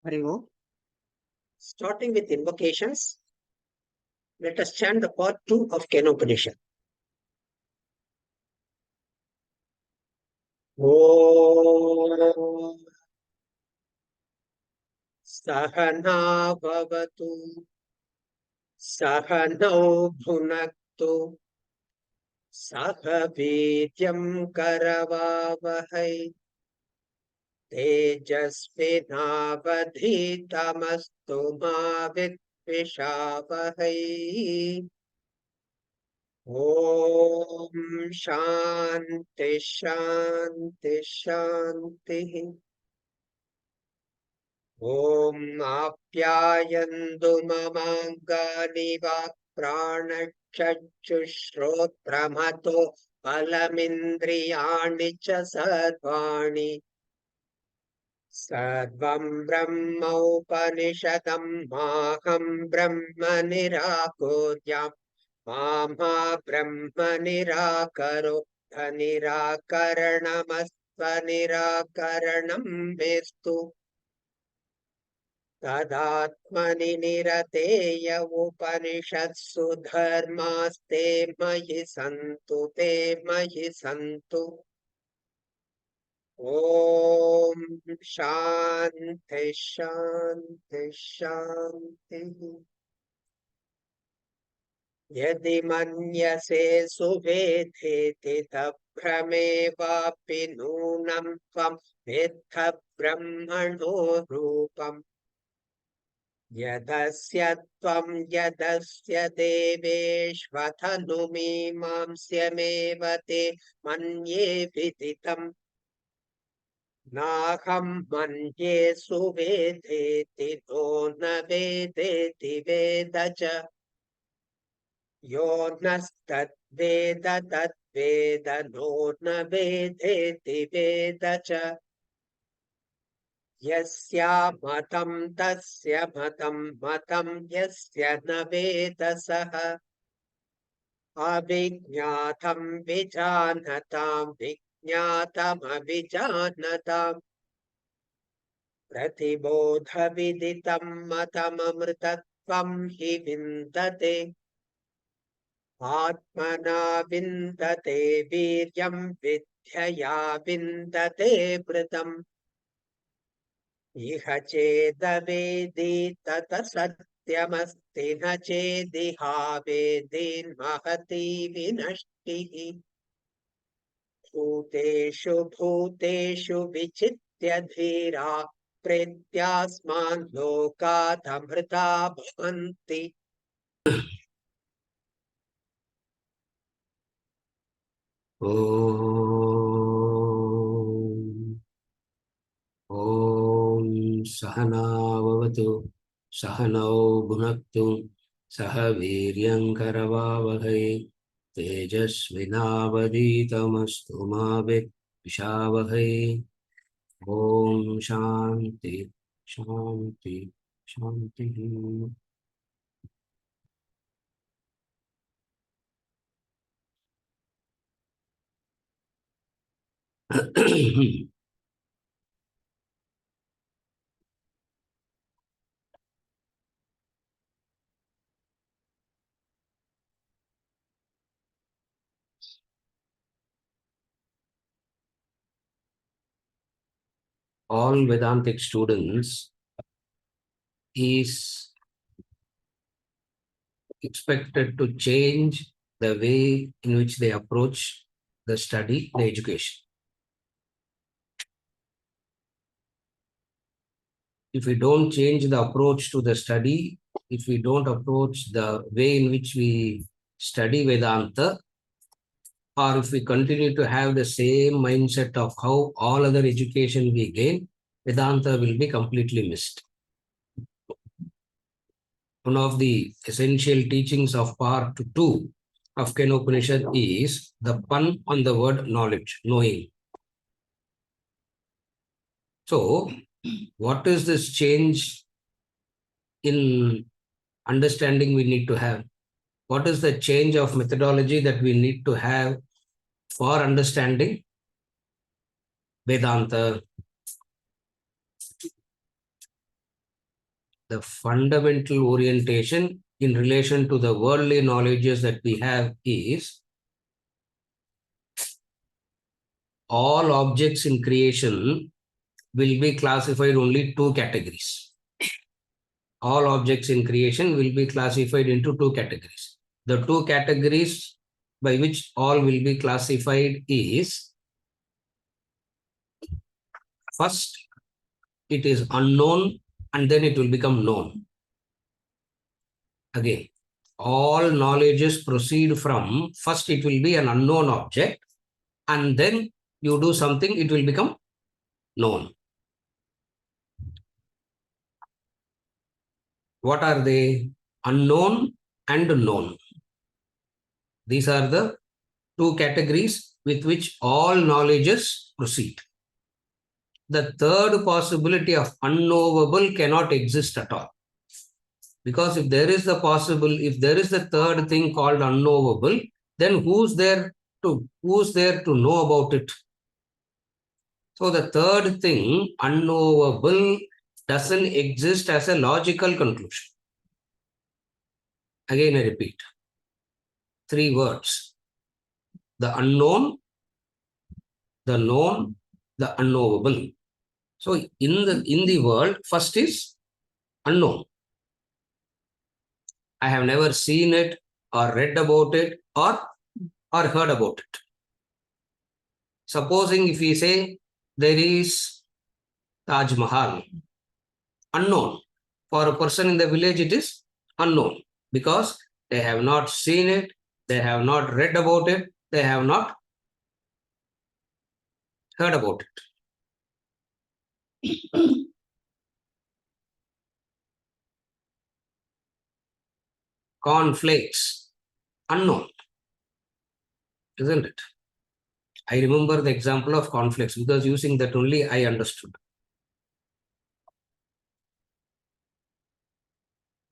Hari Om. Starting with invocations, let us chant the part 2 of Kenopanisad. Om Sahana Bhavatu Sahanau Bhunaktu Sahavidyam Karavavahai Tejasvinavadhitamastu ma Vidvishavahai. Om Shanti Shanti Shanti. Om Apyayandu Mamangani Vakpranachachushrotpramato Palamindriyani cha Sarvani Sarvam Brahma Upanishadam Maham Brahma Nirakuryam Mama Brahma Nirakaro Nirakaranamasva Nirakaranam Vestu Tadatmani Nirateya Upanishadsu Dharmaste Mayi Santu Om Shanti Shanti Shanti. Yadi manyase subhedheti tabhrame vapi nunam tvam vedha brahmano rupam yadasya tvam yadasya deveshvathanumi mamsyamevate manye viditam naham manye subhedheti no na vedeti vedacha Yo nastat veda tat veda no na vedeti veda cha yasya matam tasya matam matam yasya na veda saha avijñātam vijānatam vijñātam avijānatam pratibodha viditam matam amrtatvam hi vindate Atmana vindate viryam vidhyaya vindate vritam iha chedavedi tata satyamasti na chediha vedin mahati vinashtihi bhuteshu vichitya dhira pretyasman lokatamrita bhavanti. Om Sahana Vavatu Sahanau Bhunaktu Sahaviryankaravavahai Tejasvinavaditamastu ma Vidvishavahai. Om Shanti Shanti Shanti. All Vedantic students is expected to change the way in which they approach the study, the education. If we don't change the approach to the study, if we don't approach the way in which we study Vedanta, or if we continue to have the same mindset of how all other education we gain, Vedanta will be completely missed. One of the essential teachings of part 2 of Kenopanisad is the pun on the word knowledge, knowing. So, what is this change in understanding we need to have? What is the change of methodology that we need to have for understanding Vedanta? the fundamental orientation in relation to the worldly knowledges that we have is all objects in creation will be classified only two categories. All objects in creation will be classified into two categories. The two categories by which all will be classified is, first, it is unknown and then it will become known. Again, all knowledges proceed from, first it will be an unknown object and then you do something, it will become known. What are they? Unknown and known. These are the two categories with which all knowledges proceed. The third possibility of unknowable cannot exist at all. Because if there is the third thing called unknowable, then who's there to know about it? So the third thing, unknowable, doesn't exist as a logical conclusion. Again, I repeat. 3 words. The unknown, the known, the unknowable. So in the world, first is unknown. I have never seen it or read about it or heard about it. Supposing if we say there is Taj Mahal, unknown. For a person in the village, it is unknown because they have not seen it, they have not read about it, they have not heard about it. Cornflakes, unknown, isn't it? I remember the example of cornflakes because using that only I understood.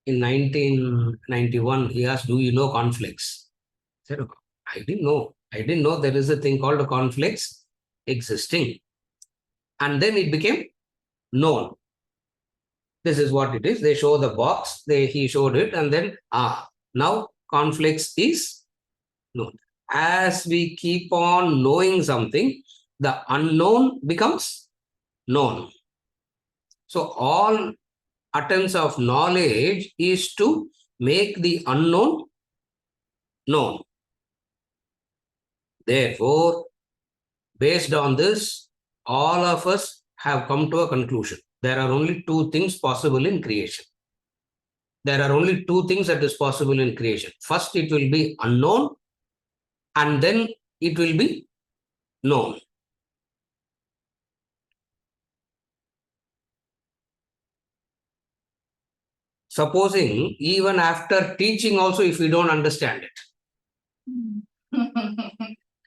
In 1991, he asked, "Do you know cornflakes?" I said, I didn't know. I didn't know there is a thing called a cornflakes existing. And then it became known. This is what it is. They show the box. He showed it, and then now cornflakes is known. As we keep on knowing something, the unknown becomes known. So all attempts of knowledge is to make the unknown known. Therefore, based on this, all of us have come to a conclusion. There are only two things possible in creation. There are only two things that is possible in creation. First, it will be unknown, and then it will be known. Supposing even after teaching also, if we don't understand it,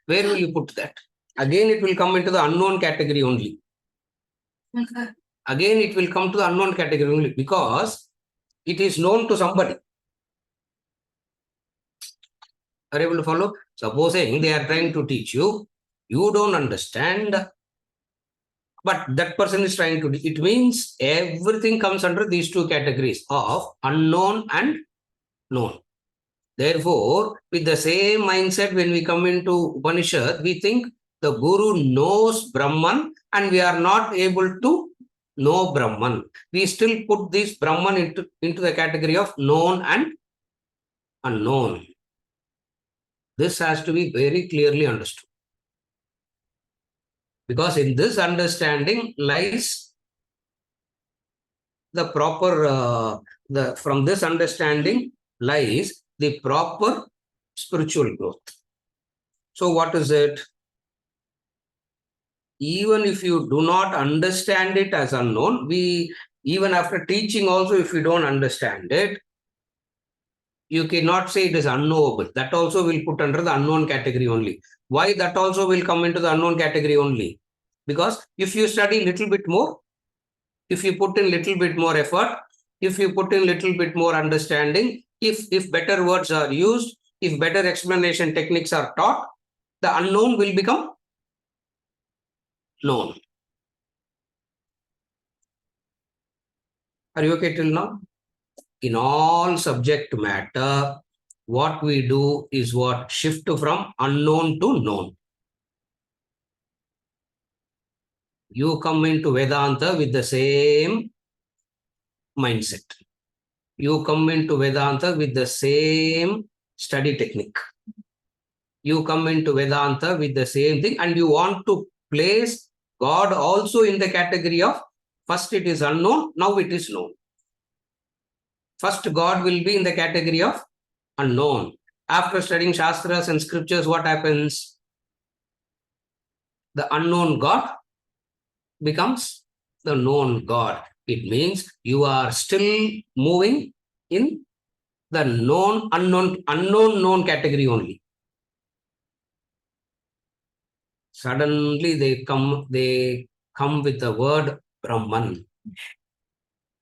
where will you put that? Again, it will come into the unknown category only. Again, it will come to the unknown category only because it is known to somebody. Are you able to follow? Supposing they are trying to teach you, you don't understand, but that person is trying to. It means everything comes under these two categories of unknown and known. Therefore, with the same mindset, when we come into Upanishad, we think the Guru knows Brahman and we are not able to know Brahman. We still put this Brahman into the category of known and unknown. This has to be very clearly understood. Because in this understanding lies the proper, from this understanding lies the proper spiritual growth. So what is it? Even if you do not understand it as unknown, even after teaching also, if you don't understand it, you cannot say it is unknowable. That also will put under the unknown category only. Why that also will come into the unknown category only? Because if you study little bit more, if you put in little bit more effort, if you put in little bit more understanding, if better words are used, if better explanation techniques are taught, the unknown will become known. Are you okay till now? In all subject matter, what we do is what? Shift from unknown to known. You come into Vedanta with the same mindset. You come into Vedanta with the same study technique. You come into Vedanta with the same thing, and you want to place God also in the category of first it is unknown, now it is known. First, God will be in the category of unknown. After studying Shastras and scriptures, what happens? The unknown God becomes the known God. It means you are still moving in the known, unknown, known category only. Suddenly they come with the word Brahman.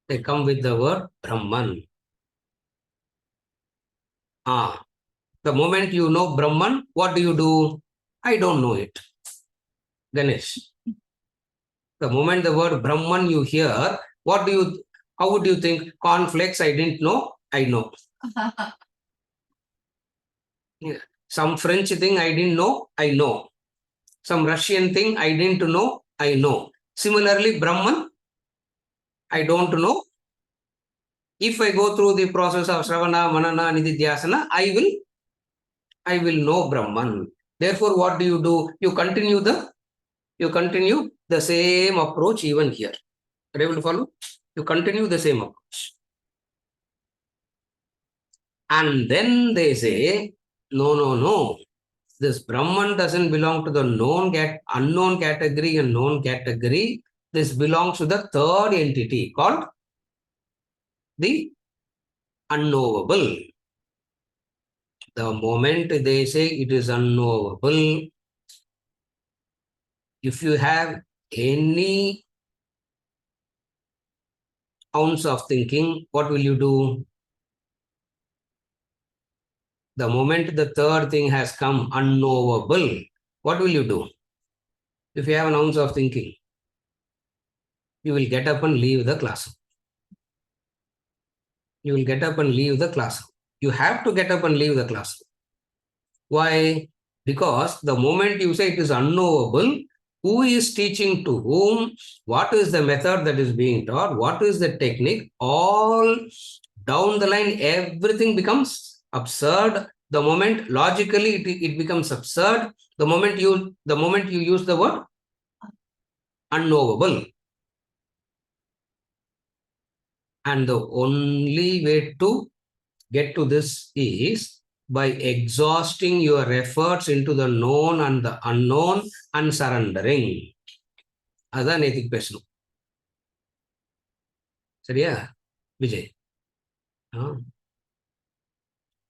They come with the word Brahman. The moment you know Brahman, what do? I don't know it. Ganesh. The moment the word Brahman you hear, how would you think? Cornflakes, I didn't know, I know. Yeah. Some French thing I didn't know, I know. Some Russian thing I didn't know, I know. Similarly, Brahman, I don't know. If I go through the process of Shravana, Manana, Nididhyasana, I will know Brahman. Therefore, what do? You continue the same approach even here. Are you able to follow? You continue the same approach. And then they say, no. This Brahman doesn't belong to the unknown category and known category. This belongs to the third entity called the unknowable. The moment they say it is unknowable, if you have any ounce of thinking, what will you do? The moment the third thing has come, unknowable, what will you do? If you have an ounce of thinking, you will get up and leave the classroom. You will get up and leave the classroom. You have to get up and leave the classroom. Why? Because the moment you say it is unknowable, who is teaching to whom, what is the method that is being taught, what is the technique, all down the line, everything becomes absurd. The moment logically it becomes absurd, the moment you use the word unknowable. And the only way to get to this is by exhausting your efforts into the known and the unknown and surrendering. அதான் நேத்திக்கு பேசணும். சரியா Vijay?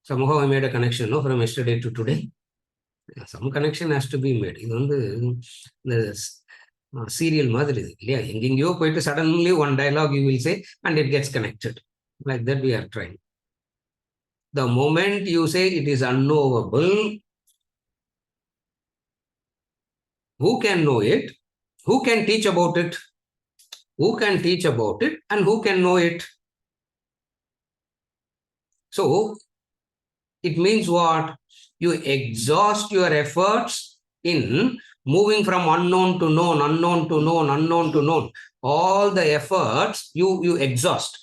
Somehow I made a connection, no, from yesterday to today. Some connection has to be made. இது வந்து இந்த serial மாதிரி இல்லையா? எங்கெங்கயோ போயிட்டு suddenly one dialogue you will say and it gets connected. Like that we are trying. The moment you say it is unknowable, who can know it? Who can teach about it? Who can teach about it and who can know it? So, it means what? You exhaust your efforts in moving from unknown to known, unknown to known, unknown to known. All the efforts you exhaust.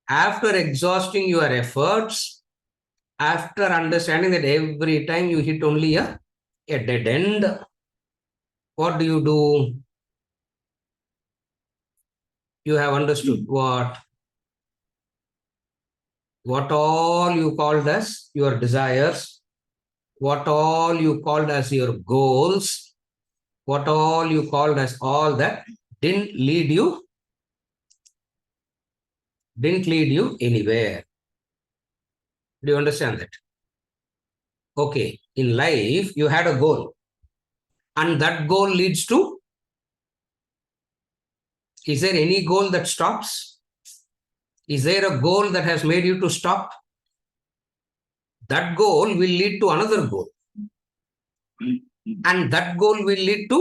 After exhausting your efforts, after understanding that every time you hit only a dead end, what do? You have understood what all you called as your desires, what all you called as your goals, what all you called as all that didn't lead you anywhere. Do you understand that? Okay, in life you had a goal and that goal leads to, is there any goal that stops? Is there a goal that has made you to stop? That goal will lead to another goal. And that goal will lead to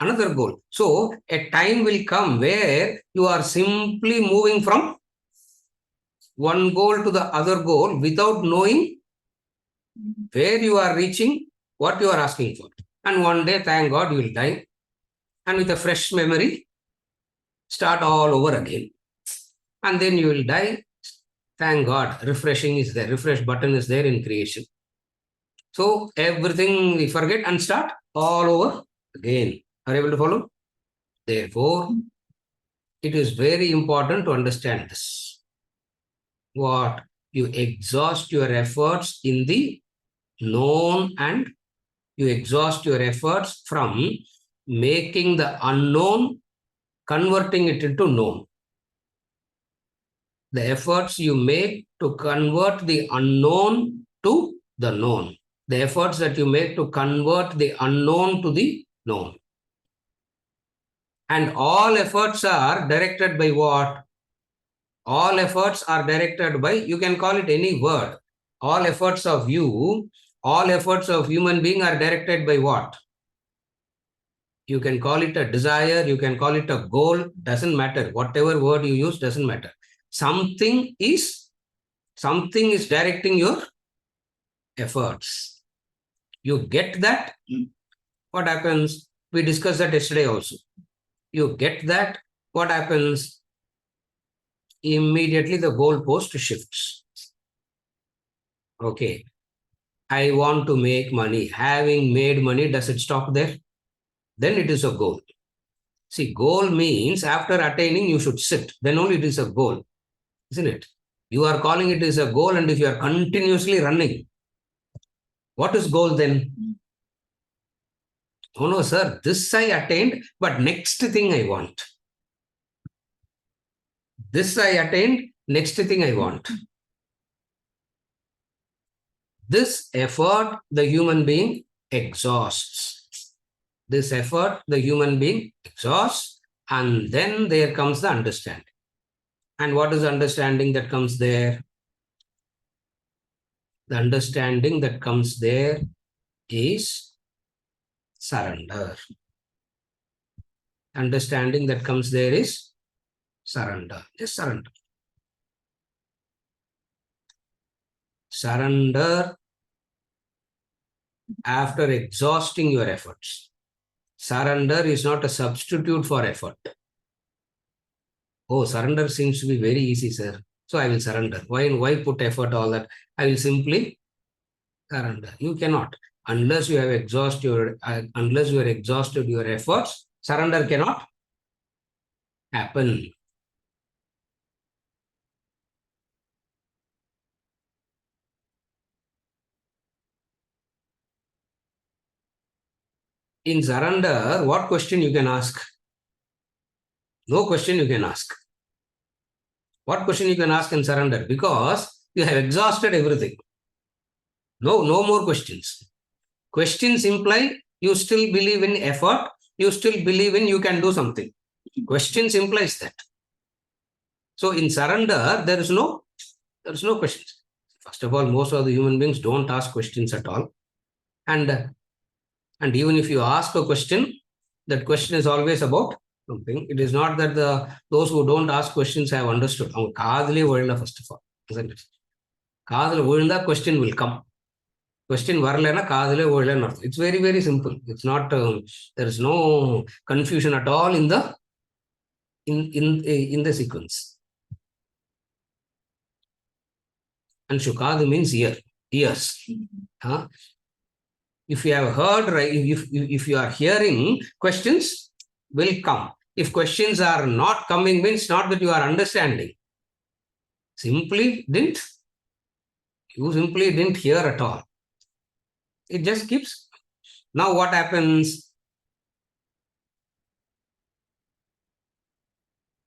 another goal. So a time will come where you are simply moving from one goal to the other goal without knowing where you are reaching, what you are asking for. And one day, thank God, you will die. And with a fresh memory, start all over again. And then you will die. Thank God, refreshing is there. Refresh button is there in creation. So everything we forget and start all over again. Are you able to follow? Therefore, it is very important to understand this. What? You exhaust your efforts in the known and you exhaust your efforts from making the unknown, converting it into known. The efforts you make to convert the unknown to the known. The efforts that you make to convert the unknown to the known. And all efforts are directed by what? All efforts are directed by, you can call it any word. All efforts of you, all efforts of human being are directed by what? You can call it a desire, you can call it a goal, doesn't matter. Whatever word you use doesn't matter. Something is directing your efforts. You get that? What happens? We discussed that yesterday also. You get that? What happens? Immediately the goalpost shifts. Okay. I want to make money. Having made money, does it stop there? Then it is a goal. See, goal means after attaining, you should sit. Then only it is a goal, isn't it? You are calling it as a goal, and if you are continuously running, what is goal then? Oh no, sir, this I attained, but next thing I want. This I attained, next thing I want. This effort the human being exhausts. This effort the human being exhausts, and then there comes the understanding. And what is the understanding that comes there? The understanding that comes there is surrender. Understanding that comes there is surrender. Just surrender. Surrender after exhausting your efforts. Surrender is not a substitute for effort. Oh, surrender seems to be very easy, sir. So I will surrender. Why put effort, all that? I will simply surrender. You cannot. Unless you have exhausted your efforts, surrender cannot happen. In surrender, what question you can ask? No question you can ask. What question you can ask in surrender? Because you have exhausted everything. No more questions. Questions imply you still believe in effort, you still believe in you can do something. Questions implies that. So in surrender, there is no questions. First of all, most of the human beings don't ask questions at all. And even if you ask a question, that question is always about something. It is not that those who don't ask questions have understood. First of all, isn't it? Question will come. Question varlena kaadile volena. It's very, very simple. It's not, there is no confusion at all in the sequence. And shukad means ear, ears. Huh? If you have heard, right, if you are hearing, questions will come. If questions are not coming, means not that you are understanding. You simply didn't hear at all. It just keeps. Now what happens?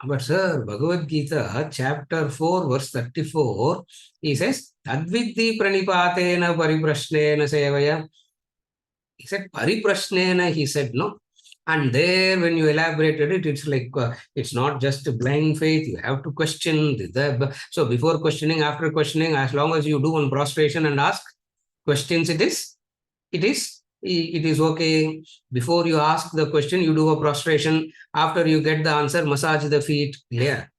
But sir, Bhagavad Gita, chapter 4, verse 34, he says, Tadvidhi pranipatena pariprashnena sevaya. He said, pariprashnena, he said, no. And there, when you elaborated it, it's like, it's not just blind faith. You have to question. So before questioning, after questioning, as long as you do one prostration and ask questions, it is it is okay. Before you ask the question, you do a prostration. After you get the answer, massage the feet. Clear?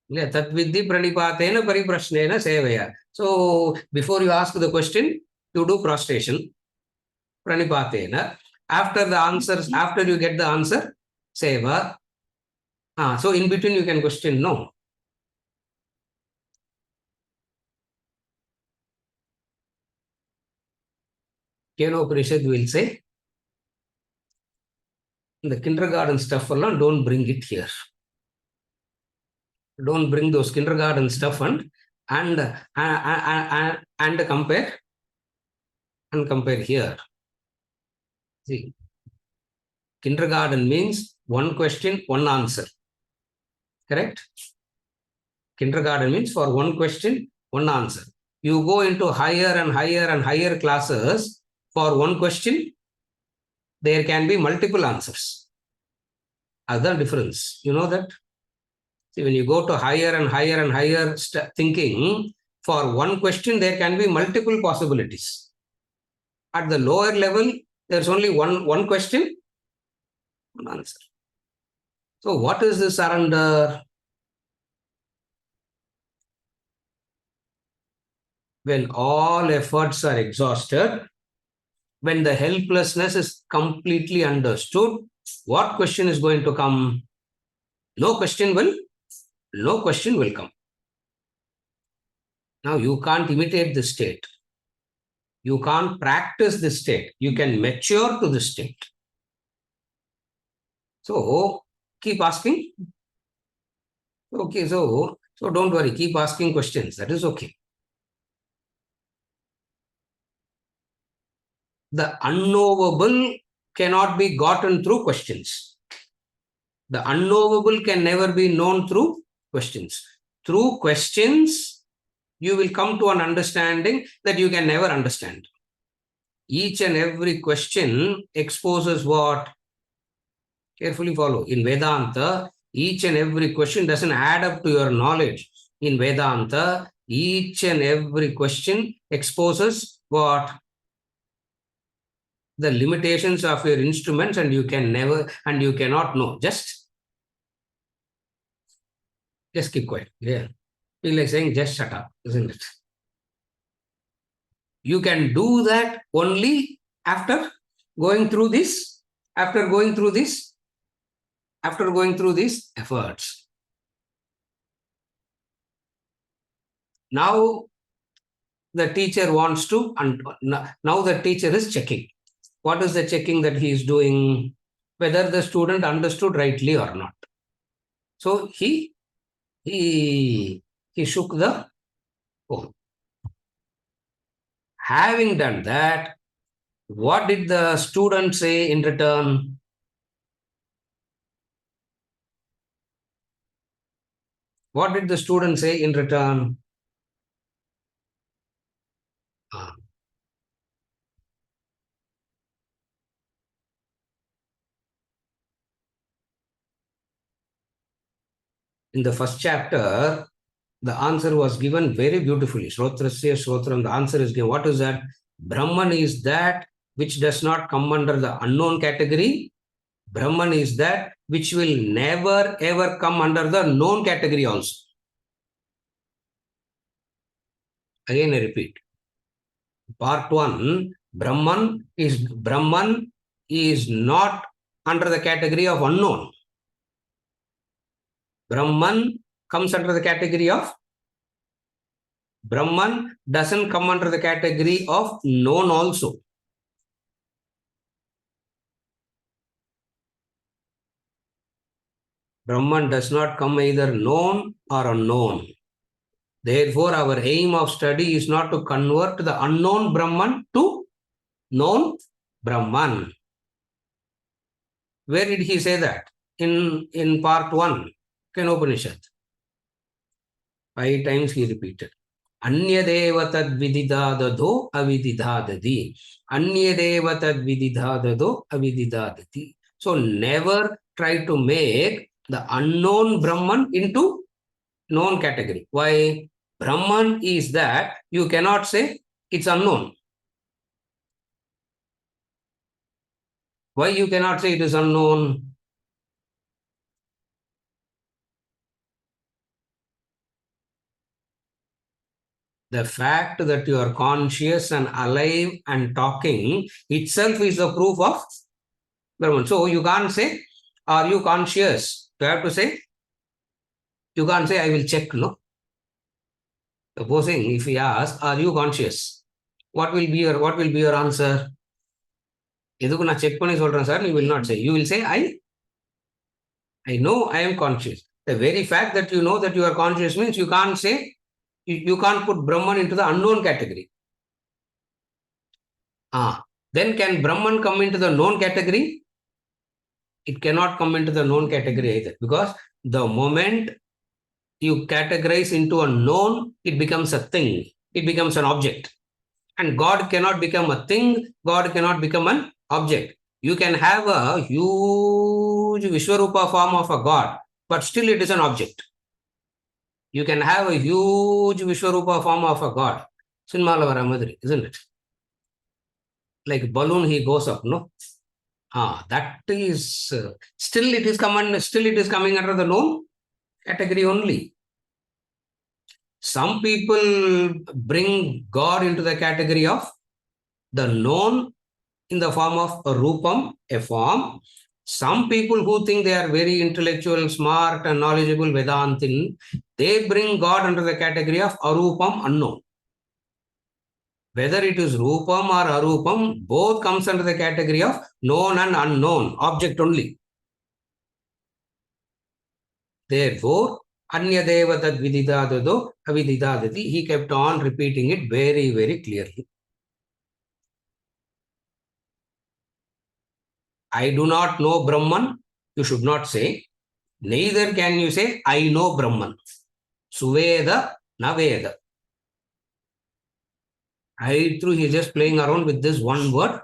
Yeah, Tatvidhi pranipatena pariprasnena sevaya. So before you ask the question, you do prostration. Pranipatena. After the answers, after you get the answer, seva. So in between you can question no. Kenopanisad will say, the kindergarten stuff alone, don't bring it here. Don't bring those kindergarten stuff and compare here. See, kindergarten means one question, one answer. Correct? Kindergarten means for one question, one answer. You go into higher and higher and higher classes, for one question, there can be multiple answers. Other difference, you know that? See, when you go to higher and higher and higher thinking, for one question, there can be multiple possibilities. At the lower level, there's only one question, one answer. So what is this surrender? When all efforts are exhausted, when the helplessness is completely understood, what question is going to come? No question will come. Now you can't imitate the state. You can't practice the state. You can mature to the state. So keep asking. Okay, so don't worry, keep asking questions. That is okay. The unknowable cannot be gotten through questions. The unknowable can never be known through questions. Through questions, you will come to an understanding that you can never understand. Each and every question exposes what? Carefully follow. In Vedanta, each and every question doesn't add up to your knowledge. In Vedanta, each and every question exposes what? The limitations of your instruments, and you cannot know. Just keep quiet. Yeah. Feel like saying, just shut up, isn't it? You can do that only after going through this, after going through these efforts. Now the teacher wants to, and now the teacher is checking. What is the checking that he is doing? Whether the student understood rightly or not. So he shook the phone. Having done that, what did the student say in return? What did the student say in return? In the first chapter, the answer was given very beautifully. Shrotrasya Shrotram, the answer is given. What is that? Brahman is that which does not come under the unknown category. Brahman is that which will never ever come under the known category also. Again, I repeat. Part 1, Brahman is not under the category of unknown. Brahman comes under the category of Brahman doesn't come under the category of known also. Brahman does not come either known or unknown. Therefore, our aim of study is not to convert the unknown Brahman to known Brahman. Where did he say that? In part 1, Kenopanisad. 5 times he repeated. Anyadeva tad vididadado avididadadi. Anyadeva tad vididadado avididadati. So never try to make the unknown Brahman into known category. Why? Brahman is that you cannot say it's unknown. Why you cannot say it is unknown? The fact that you are conscious and alive and talking itself is the proof of Brahman. So you can't say, are you conscious? You have to say, you can't say, I will check, no? Supposing if we ask, are you conscious? What will be your answer? எதுக்கு நான் check பண்ணி சொல்றேன் sir, you will not say. You will say, I know I am conscious. The very fact that you know that you are conscious means you can't say, you can't put Brahman into the unknown category. Then can Brahman come into the known category? It cannot come into the known category either, because the moment you categorize into a known, it becomes a thing, it becomes an object. And God cannot become a thing, God cannot become an object. You can have a huge Vishwarupa form of a God, but still it is an object. You can have a huge Vishwarupa form of a God. Cinema vara madri, isn't it? Like balloon, he goes up, no? That is still it is coming under the known category only. Some people bring God into the category of the known in the form of a rupam, a form. Some people who think they are very intellectual, smart and knowledgeable Vedantin, they bring God under the category of arupam, unknown. Whether it is rupam or arupam, both comes under the category of known and unknown, object only. Therefore, anyadeva tad vididadado avididadati, he kept on repeating it very, very clearly. I do not know Brahman, you should not say. Neither can you say, I know Brahman. Suveda, Naveda. Right through, he is just playing around with this one word,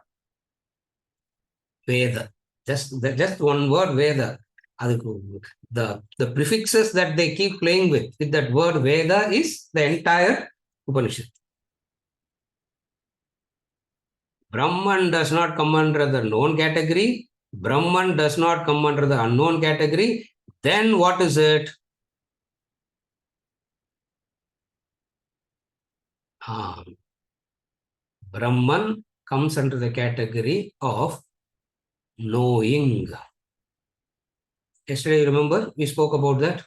Veda. Just one word, Veda. The prefixes that they keep playing with that word Veda is the entire Upanishad. Brahman does not come under the known category. Brahman does not come under the unknown category. Then what is it? Brahman comes under the category of knowing. Yesterday, remember, we spoke about that.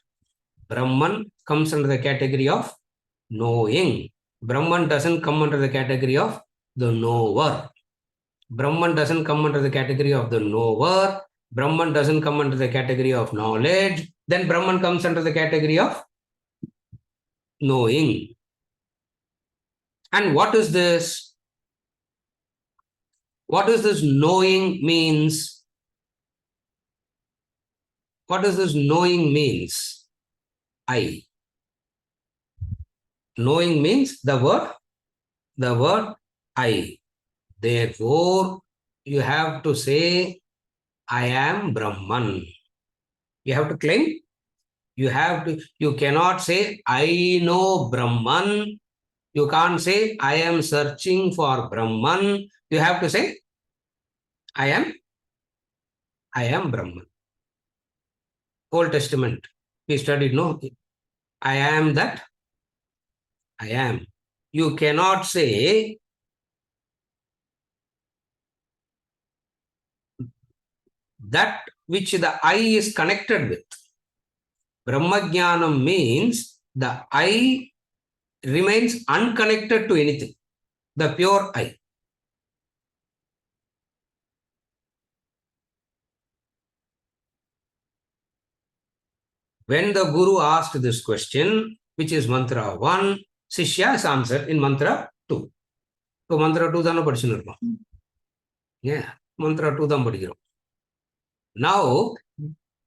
Brahman comes under the category of knowing. Brahman doesn't come under the category of the knower. Brahman doesn't come under the category of the knower. Brahman doesn't come under the category of knowledge. Then Brahman comes under the category of knowing. And what is this? What does this knowing means? What does this knowing means? I. Knowing means the word I. Therefore, you have to say, I am Brahman. You have to claim. You cannot say, I know Brahman. You can't say, I am searching for Brahman. You have to say, I am Brahman. Old Testament, we studied, no? I am that. I am. You cannot say, that which the I is connected with. Brahmajnanam means the I remains unconnected to anything. The pure I. When the Guru asked this question, which is mantra 1, Shishya has answered in mantra 2. So mantra 2 தான படிச்சுன்னு Yeah, mantra 2 தான் படிக்கிறோம். Now,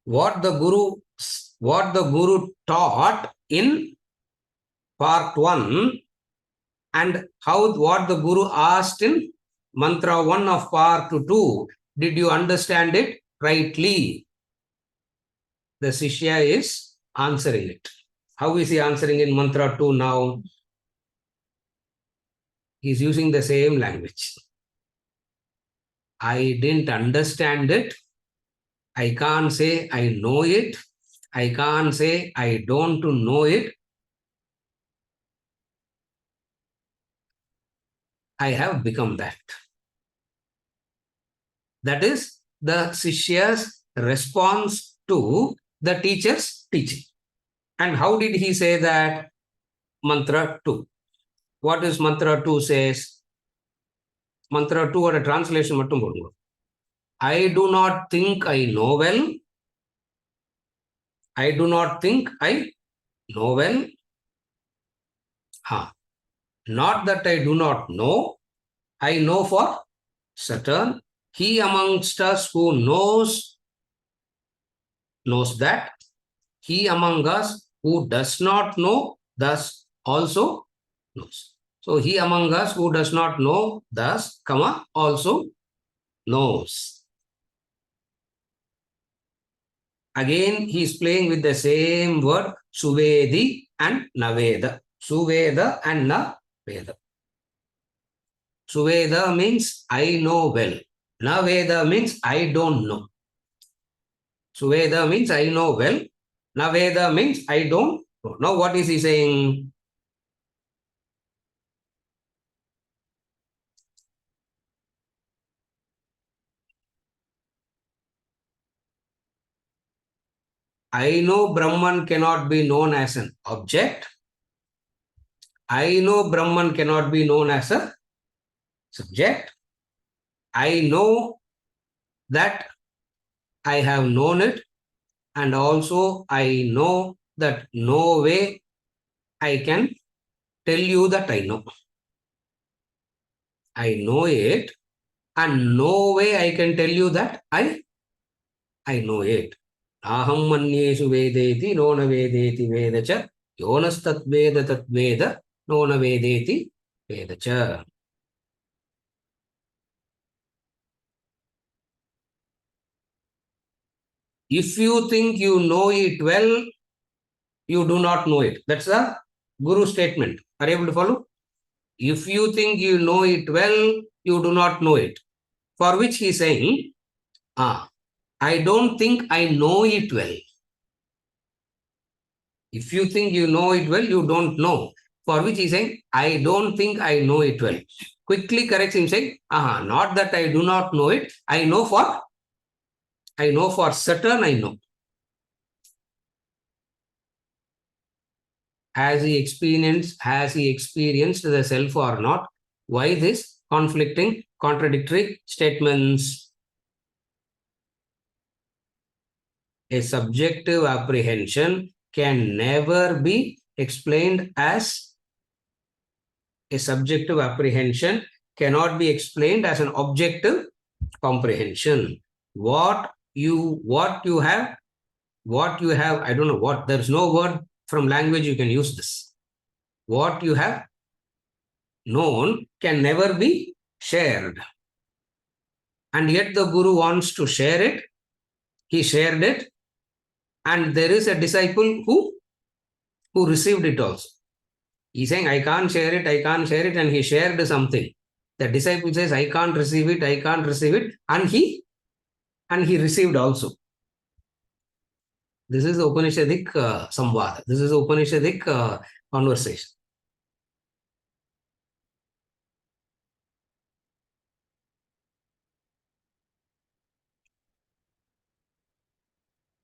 what the Guru taught in part 1 and what the Guru asked in mantra 1 of part 2, did you understand it rightly? The Shishya is answering it. How is he answering in mantra 2 now? He is using the same language. I didn't understand it. I can't say I know it. I can't say I don't know it. I have become that. That is the Shishya's response to the teacher's teaching. And how did he say that? Mantra 2. What is mantra 2 says? Mantra 2 or a translation mattum podunga. I do not think I know well. I do not think I know well. Not that I do not know. I know for certain. He amongst us who knows that. He among us who does not know, thus also knows. So he among us who does not know, thus, also knows. Again, he is playing with the same word, Suvedi and Naveda. Suveda and Naveda. Suveda means I know well. Naveda means I don't know. Suveda means I know well. Naveda means I don't know. Now what is he saying? I know Brahman cannot be known as an object. I know Brahman cannot be known as a subject. I know that I have known it, and also I know that no way I can tell you that I know. I know it, and no way I can tell you that I know it. Aham manyeshu vedeti nona vedeti vedacha yonas tat veda nona vedeti vedacha. If you think you know it well, you do not know it. That's the Guru statement. Are you able to follow? If you think you know it well, you do not know it. For which he is saying, I don't think I know it well. If you think you know it well, you don't know. For which he is saying, I don't think I know it well. Quickly corrects him saying, not that I do not know it. I know for certain I know. Has he experienced the self or not? Why this conflicting, contradictory statements? A subjective apprehension can never be explained as a subjective apprehension cannot be explained as an objective comprehension. What you have, I don't know what, there's no word from language you can use this. What you have known can never be shared. And yet the Guru wants to share it. He shared it. And there is a disciple who received it also. He's saying, I can't share it, and he shared something. The disciple says, I can't receive it, and he received also. This is Upanishadic samvada. This is Upanishadic conversation.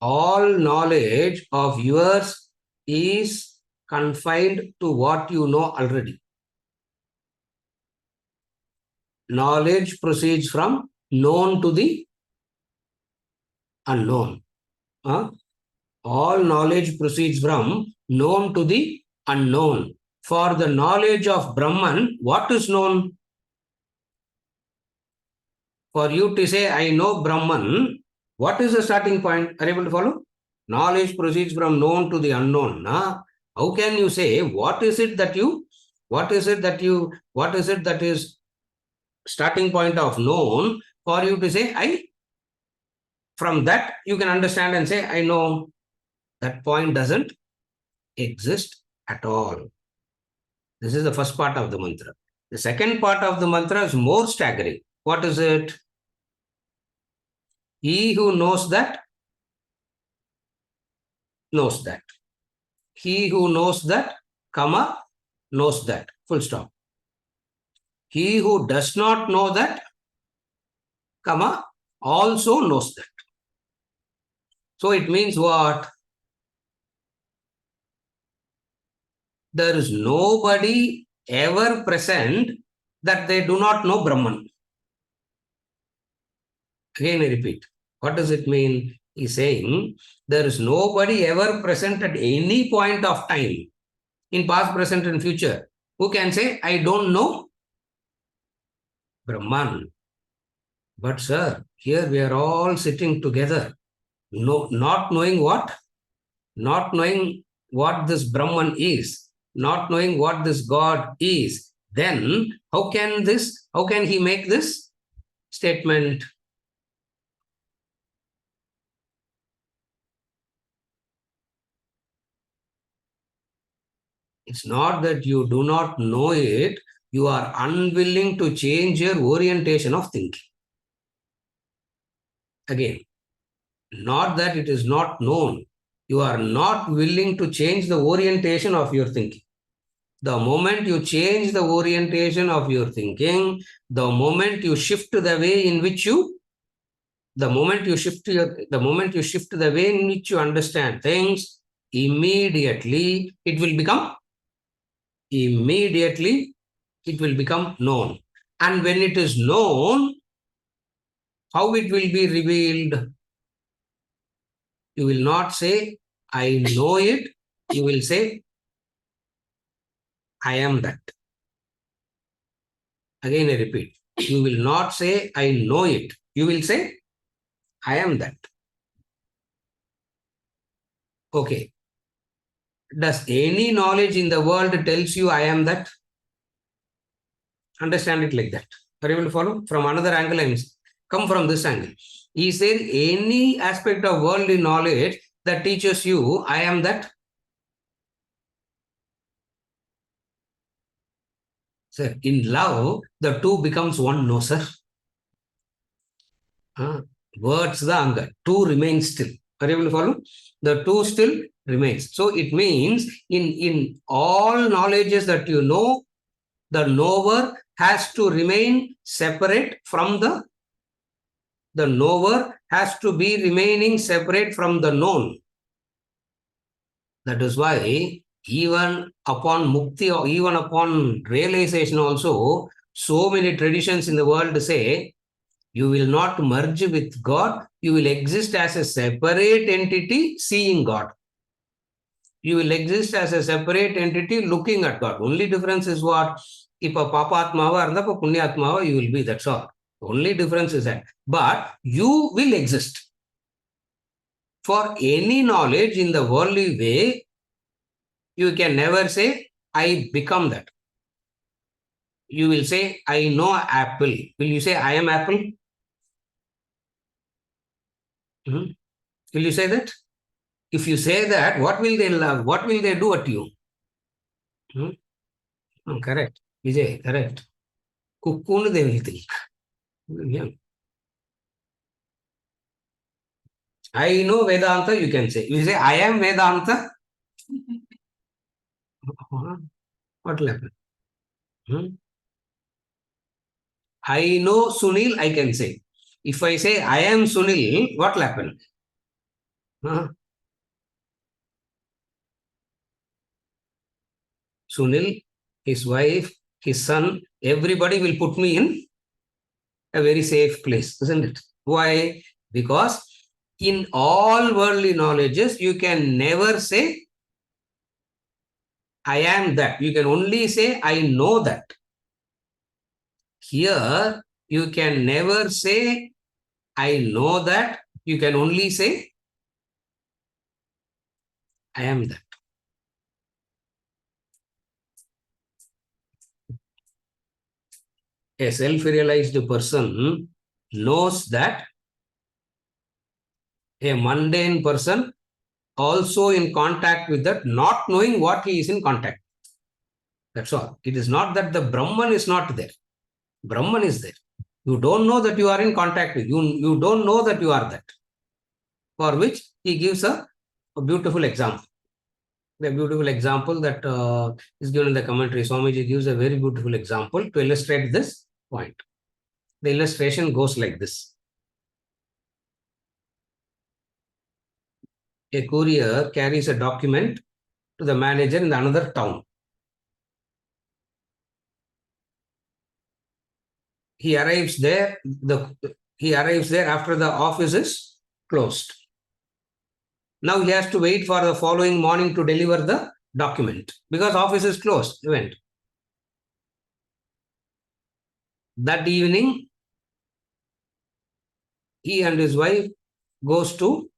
All knowledge of yours is confined to what you know already. Knowledge proceeds from known to the unknown. All knowledge proceeds from known to the unknown. For the knowledge of Brahman, what is known? For you to say, I know Brahman, what is the starting point? Are you able to follow? Knowledge proceeds from known to the unknown. How can you say, what is it that is starting point of known for you to say, I? From that, you can understand and say, I know. That point doesn't exist at all. This is the first part of the mantra. The second part of the mantra is more staggering. What is it? He who knows that, knows that. He who knows that, comma, knows that. Full stop. He who does not know that, comma, also knows that. So it means what? There is nobody ever present that they do not know Brahman. Again, I repeat. What does it mean? He's saying there is nobody ever present at any point of time, in past, present, and future, who can say, I don't know Brahman. But sir, here we are all sitting together, not knowing what? Not knowing what this Brahman is, not knowing what this God is. Then how can he make this statement? It's not that you do not know it, you are unwilling to change your orientation of thinking. Again, not that it is not known, you are not willing to change the orientation of your thinking. The moment you change the orientation of your thinking, the moment you shift the way in which you, the moment you shift the way in which you understand things, immediately it will become known. And when it is known, how it will be revealed? You will not say, I know it. You will say, I am that. Again, I repeat. You will not say, I know it. You will say, I am that. Okay. Does any knowledge in the world tells you I am that? Understand it like that. Are you able to follow? From another angle, I come from this angle. Is there any aspect of worldly knowledge that teaches you I am that? Sir, in love, the two becomes one, no, sir. Words the anger. Two remains still. Are you able to follow? The two still remains. So it means in all knowledges that you know, the knower has to remain separate from the knower has to be remaining separate from the known. That is why even upon mukti or even upon realization also, so many traditions in the world say, you will not merge with God, you will exist as a separate entity seeing God. You will exist as a separate entity looking at God. Only difference is what? If a Papatmava or Punyatmava, you will be, that's all. Only difference is that. But you will exist. For any knowledge in the worldly way, you can never say, I become that. You will say, I know apple. Will you say, I am apple? Will you say that? If you say that, what will they love? What will they do at you? Correct. Vijay, correct. Kukkunu they will think. Yeah. I know Vedanta, you can say. You say, I am Vedanta. What will happen? I know Sunil, I can say. If I say, I am Sunil, what will happen? Sunil, his wife, his son, everybody will put me in a very safe place, isn't it? Why? Because in all worldly knowledges, you can never say, I am that. You can only say, I know that. Here, you can never say, I know that. You can only say, I am that. A self-realized person knows that a mundane person also in contact with that, not knowing what he is in contact. That's all. It is not that the Brahman is not there. Brahman is there. You don't know that you are in contact with. You don't know that you are that. For which he gives a beautiful example. The beautiful example that is given in the commentary. Swamiji gives a very beautiful example to illustrate this point. The illustration goes like this. A courier carries a document to the manager in another town. He arrives there after the office is closed. Now he has to wait for the following morning to deliver the document because office is closed. Event. That evening, he and his wife goes to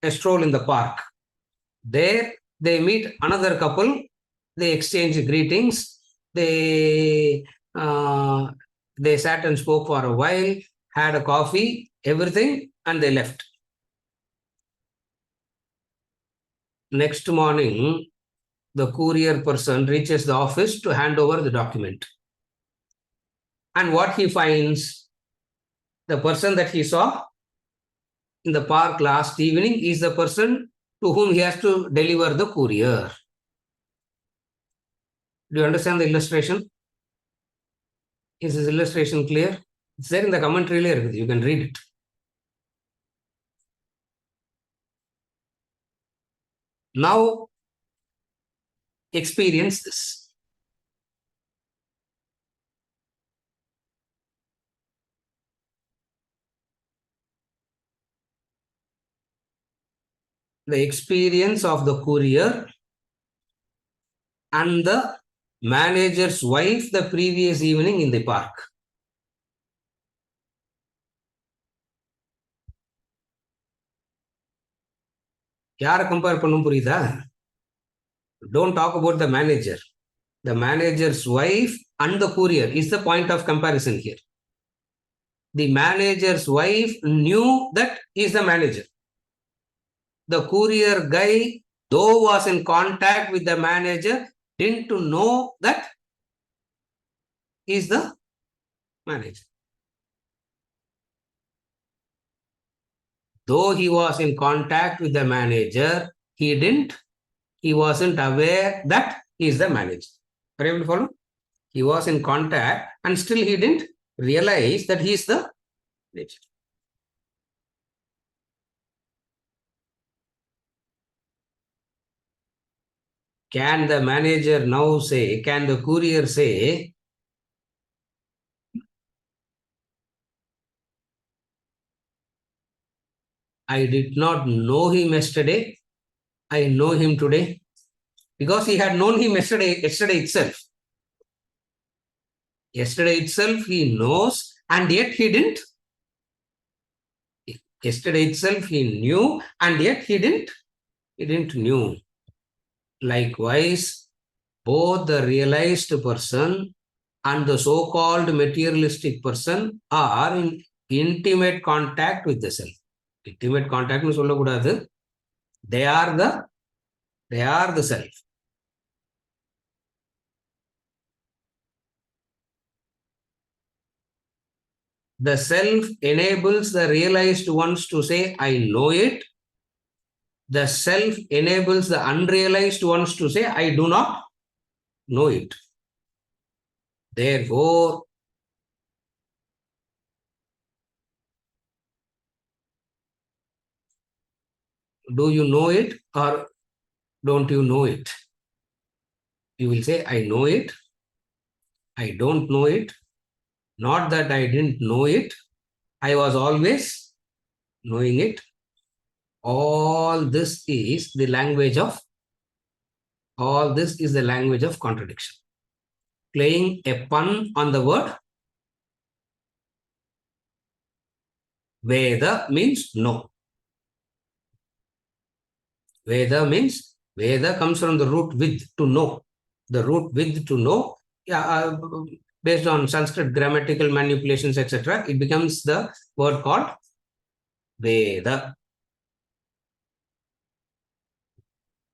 a stroll in the park. There they meet another couple. They exchange greetings. They sat and spoke for a while, had a coffee, everything, and they left. Next morning, the courier person reaches the office to hand over the document. And what he finds, the person that he saw in the park last evening is the person to whom he has to deliver the courier. Do you understand the illustration? Is this illustration clear? It's there in the commentary layer. You can read it. Now, experience this. The experience of the courier and the manager's wife the previous evening in the park. யாரை compare பண்ணும் புரியுதா? Don't talk about the manager. The manager's wife and the courier is the point of comparison here. The manager's wife knew that he is the manager. The courier guy, though was in contact with the manager, didn't know that he is the manager. Though he was in contact with the manager, he wasn't aware that he is the manager. Are you able to follow? He was in contact and still he didn't realize that he is the manager. Can the manager now say, can the courier say, I did not know him yesterday, I know him today? Because he had known him yesterday itself. Yesterday itself he knows, and yet he didn't. Yesterday itself he knew, and yet he didn't knew. Likewise, both the realized person and the so-called materialistic person are in intimate contact with the self. Intimate contact nu solla kudadu. They are the self. The self enables the realized ones to say, I know it. The self enables the unrealized ones to say, I do not know it. Therefore, do you know it or don't you know it? You will say, I know it. I don't know it. Not that I didn't know it. I was always knowing it. All this is the language of contradiction. Playing a pun on the word Veda means no. Veda means, Veda comes from the root with, to know. The root with, to know, based on Sanskrit grammatical manipulations, etc., it becomes the word called Veda.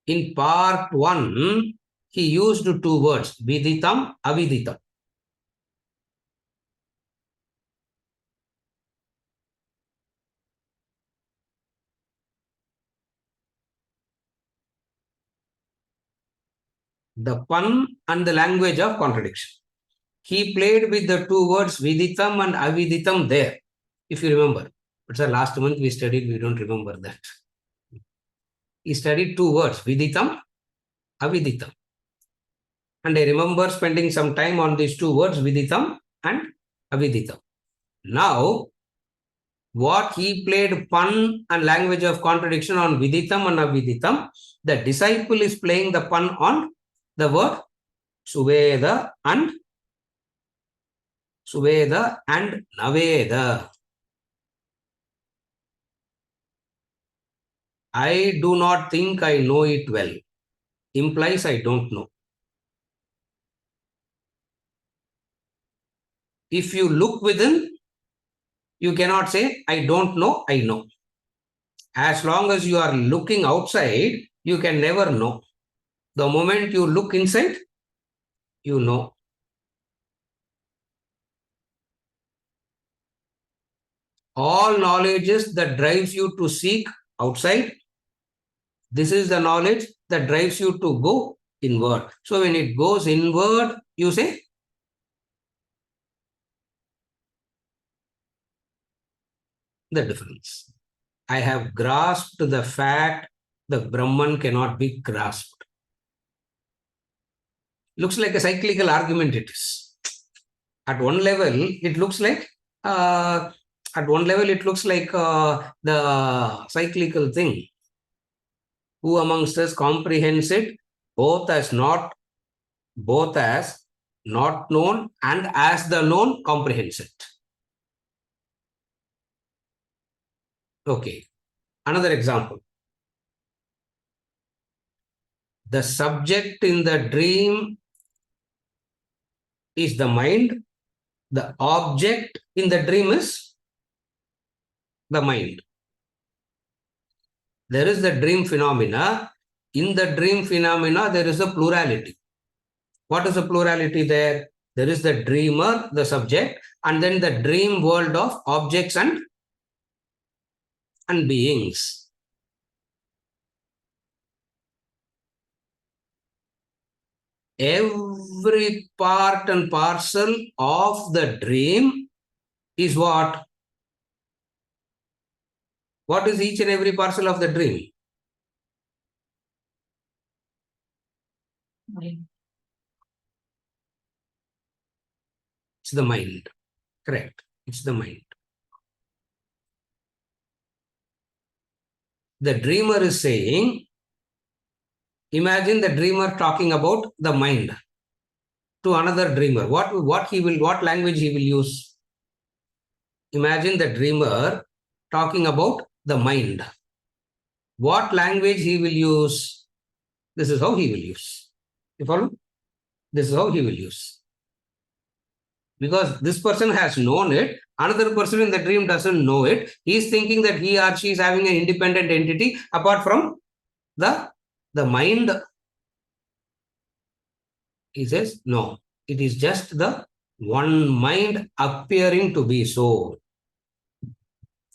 In part 1, he used two words, Viditam, Aviditam. The pun and the language of contradiction. He played with the two words viditam and aviditam there, if you remember. But sir, last month we studied, we don't remember that. He studied two words, viditam, aviditam. And I remember spending some time on these two words, viditam and aviditam. Now, what he played pun and language of contradiction on viditam and aviditam, the disciple is playing the pun on the word suveda and naveda. I do not think I know it well. Implies I don't know. If you look within, you cannot say, I don't know, I know. As long as you are looking outside, you can never know. The moment you look inside, you know. All knowledges that drives you to seek outside, this is the knowledge that drives you to go inward. So when it goes inward, you say, the difference. I have grasped the fact the Brahman cannot be grasped. Looks like a cyclical argument it is. At one level, it looks like the cyclical thing. Who amongst us comprehends it both as not known and as the known comprehends it? Okay. Another example. The subject in the dream is the mind. The object in the dream is the mind. There is the dream phenomena. In the dream phenomena, there is a plurality. What is the plurality there? There is the dreamer, the subject, and then the dream world of objects and beings. Every part and parcel of the dream is what? What is each and every parcel of the dream? Mind. It's the mind. Correct. It's the mind. The dreamer is saying, imagine the dreamer talking about the mind to another dreamer. What language he will use? Imagine the dreamer talking about the mind. What language he will use? This is how he will use. You follow? This is how he will use. Because this person has known it, another person in the dream doesn't know it. He is thinking that he or she is having an independent entity apart from the mind. He says, no, it is just the one mind appearing to be so.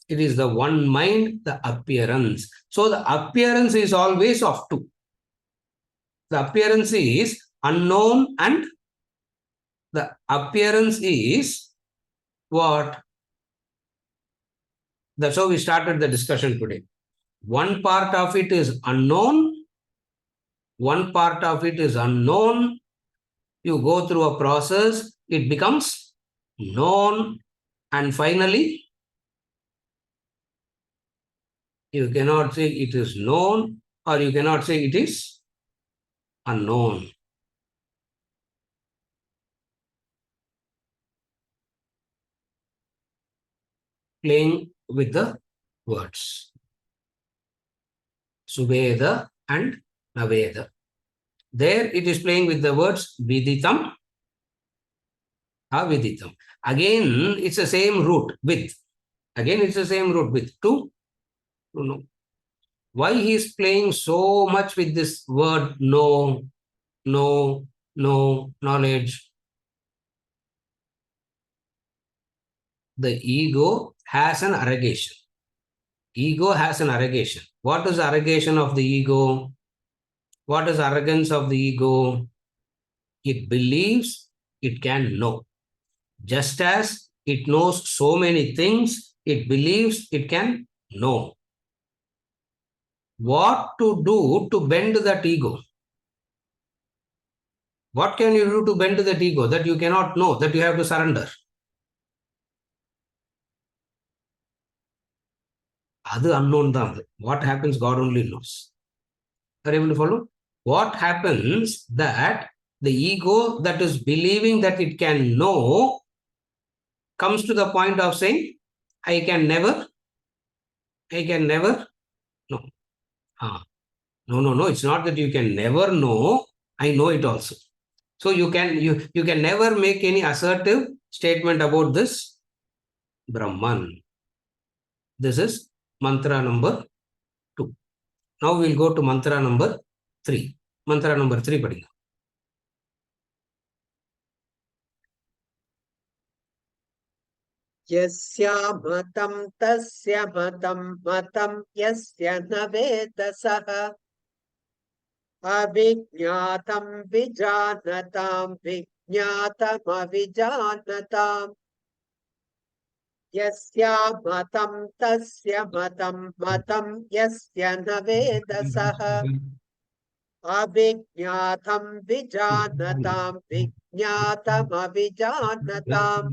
It is the one mind, the appearance. So the appearance is always of two. The appearance is unknown and the appearance is what? That's how we started the discussion today. One part of it is unknown. One part of it is unknown. You go through a process, it becomes known, and finally, you cannot say it is known or you cannot say it is unknown. Playing with the words. Subeda and Naveda. There it is playing with the words Viditam, Aviditam. Again, it's the same root with. Again, it's the same root with. To know. Why he is playing so much with this word know, knowledge? The ego has an arrogation. Ego has an arrogation. What is arrogation of the ego? What is arrogance of the ego? it believes it can know. Just as it knows so many things, it believes it can know. What to do to bend that ego? What can you do to bend that ego that you cannot know, that you have to surrender? அது unknown தான் அது. What happens, God only knows. Are you able to follow? What happens that the ego that is believing that it can know comes to the point of saying, I can never know. No. It's not that you can never know. I know it also. So you can never make any assertive statement about this Brahman. This is mantra number 2. Now we'll go to mantra number 3. Mantra number 3 padinga. यस्या मतं तस्य मतं मतं यस्य न वेदसः अविज्ञातं विजानतां विज्ञातमविजानताम् यस्या मतं तस्य मतं मतं यस्य न वेदसः अविज्ञातं विजानतां विज्ञातमविजानताम्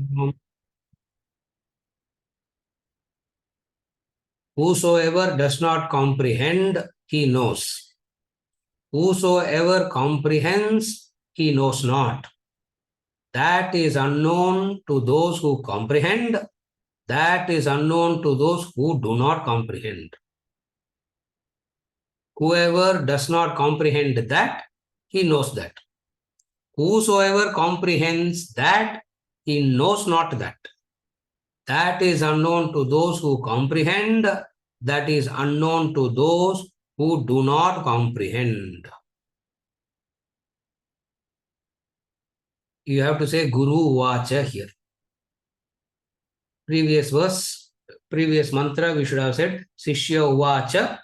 Whosoever does not comprehend, he knows. Whosoever comprehends, he knows not. That is unknown to those who comprehend. That is unknown to those who do not comprehend. Whoever does not comprehend that, he knows that. Whosoever comprehends that, he knows not that. That is unknown to those who comprehend. That is unknown to those who do not comprehend. You have to say Guru Vacha here. Previous verse, previous mantra, we should have said Sishya Vacha.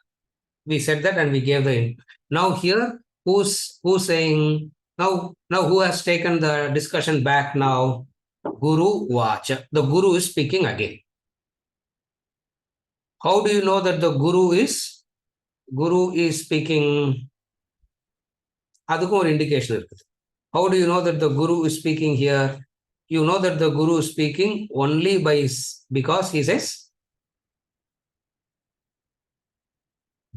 We said that and we gave the hint. Now here, who's saying, now who has taken the discussion back now? Guru Vacha. The Guru is speaking again. How do you know that the Guru is speaking? அதுக்கும் ஒரு indication இருக்குது. How do you know that the Guru is speaking here? You know that the Guru is speaking only because he says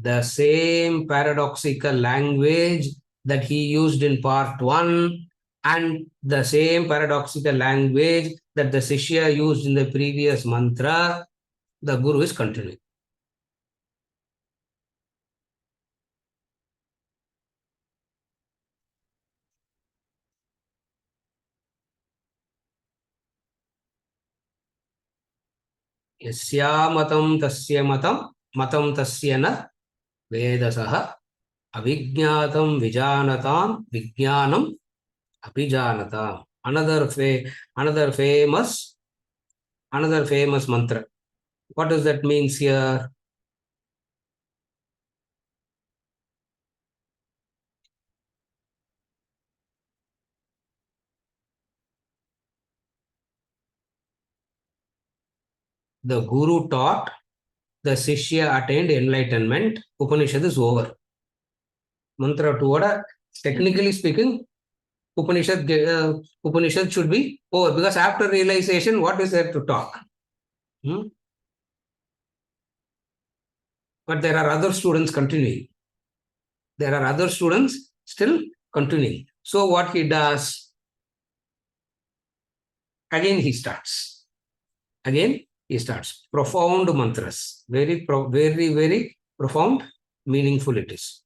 the same paradoxical language that he used in part 1 and the same paradoxical language that the Sishya used in the previous mantra, the Guru is continuing. Yasya matam tasya matam tasya na vedasaha avijñātam vijānatam vijñānam apijānatam. Another famous mantra. What does that mean here? The Guru taught, the Sishya attained enlightenment, Upanishad is over. Mantra 2, technically speaking, Upanishad should be over because after realization, what is there to talk? But there are other students continuing. There are other students still continuing. So what he does, again he starts. Profound mantras. Very, very profound, meaningful it is.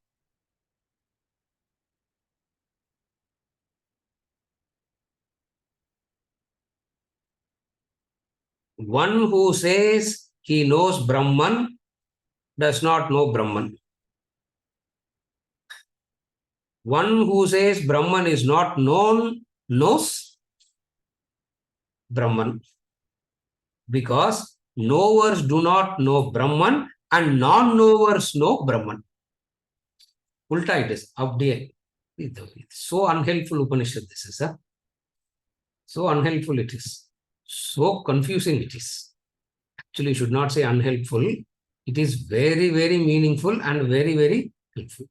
One who says he knows Brahman does not know Brahman. One who says Brahman is not known knows Brahman. Because knowers do not know Brahman and non-knowers know Brahman. Ulta it is. So unhelpful Upanishad this is. So unhelpful it is. So confusing it is. Actually, should not say unhelpful. It is very, very meaningful and very, very helpful.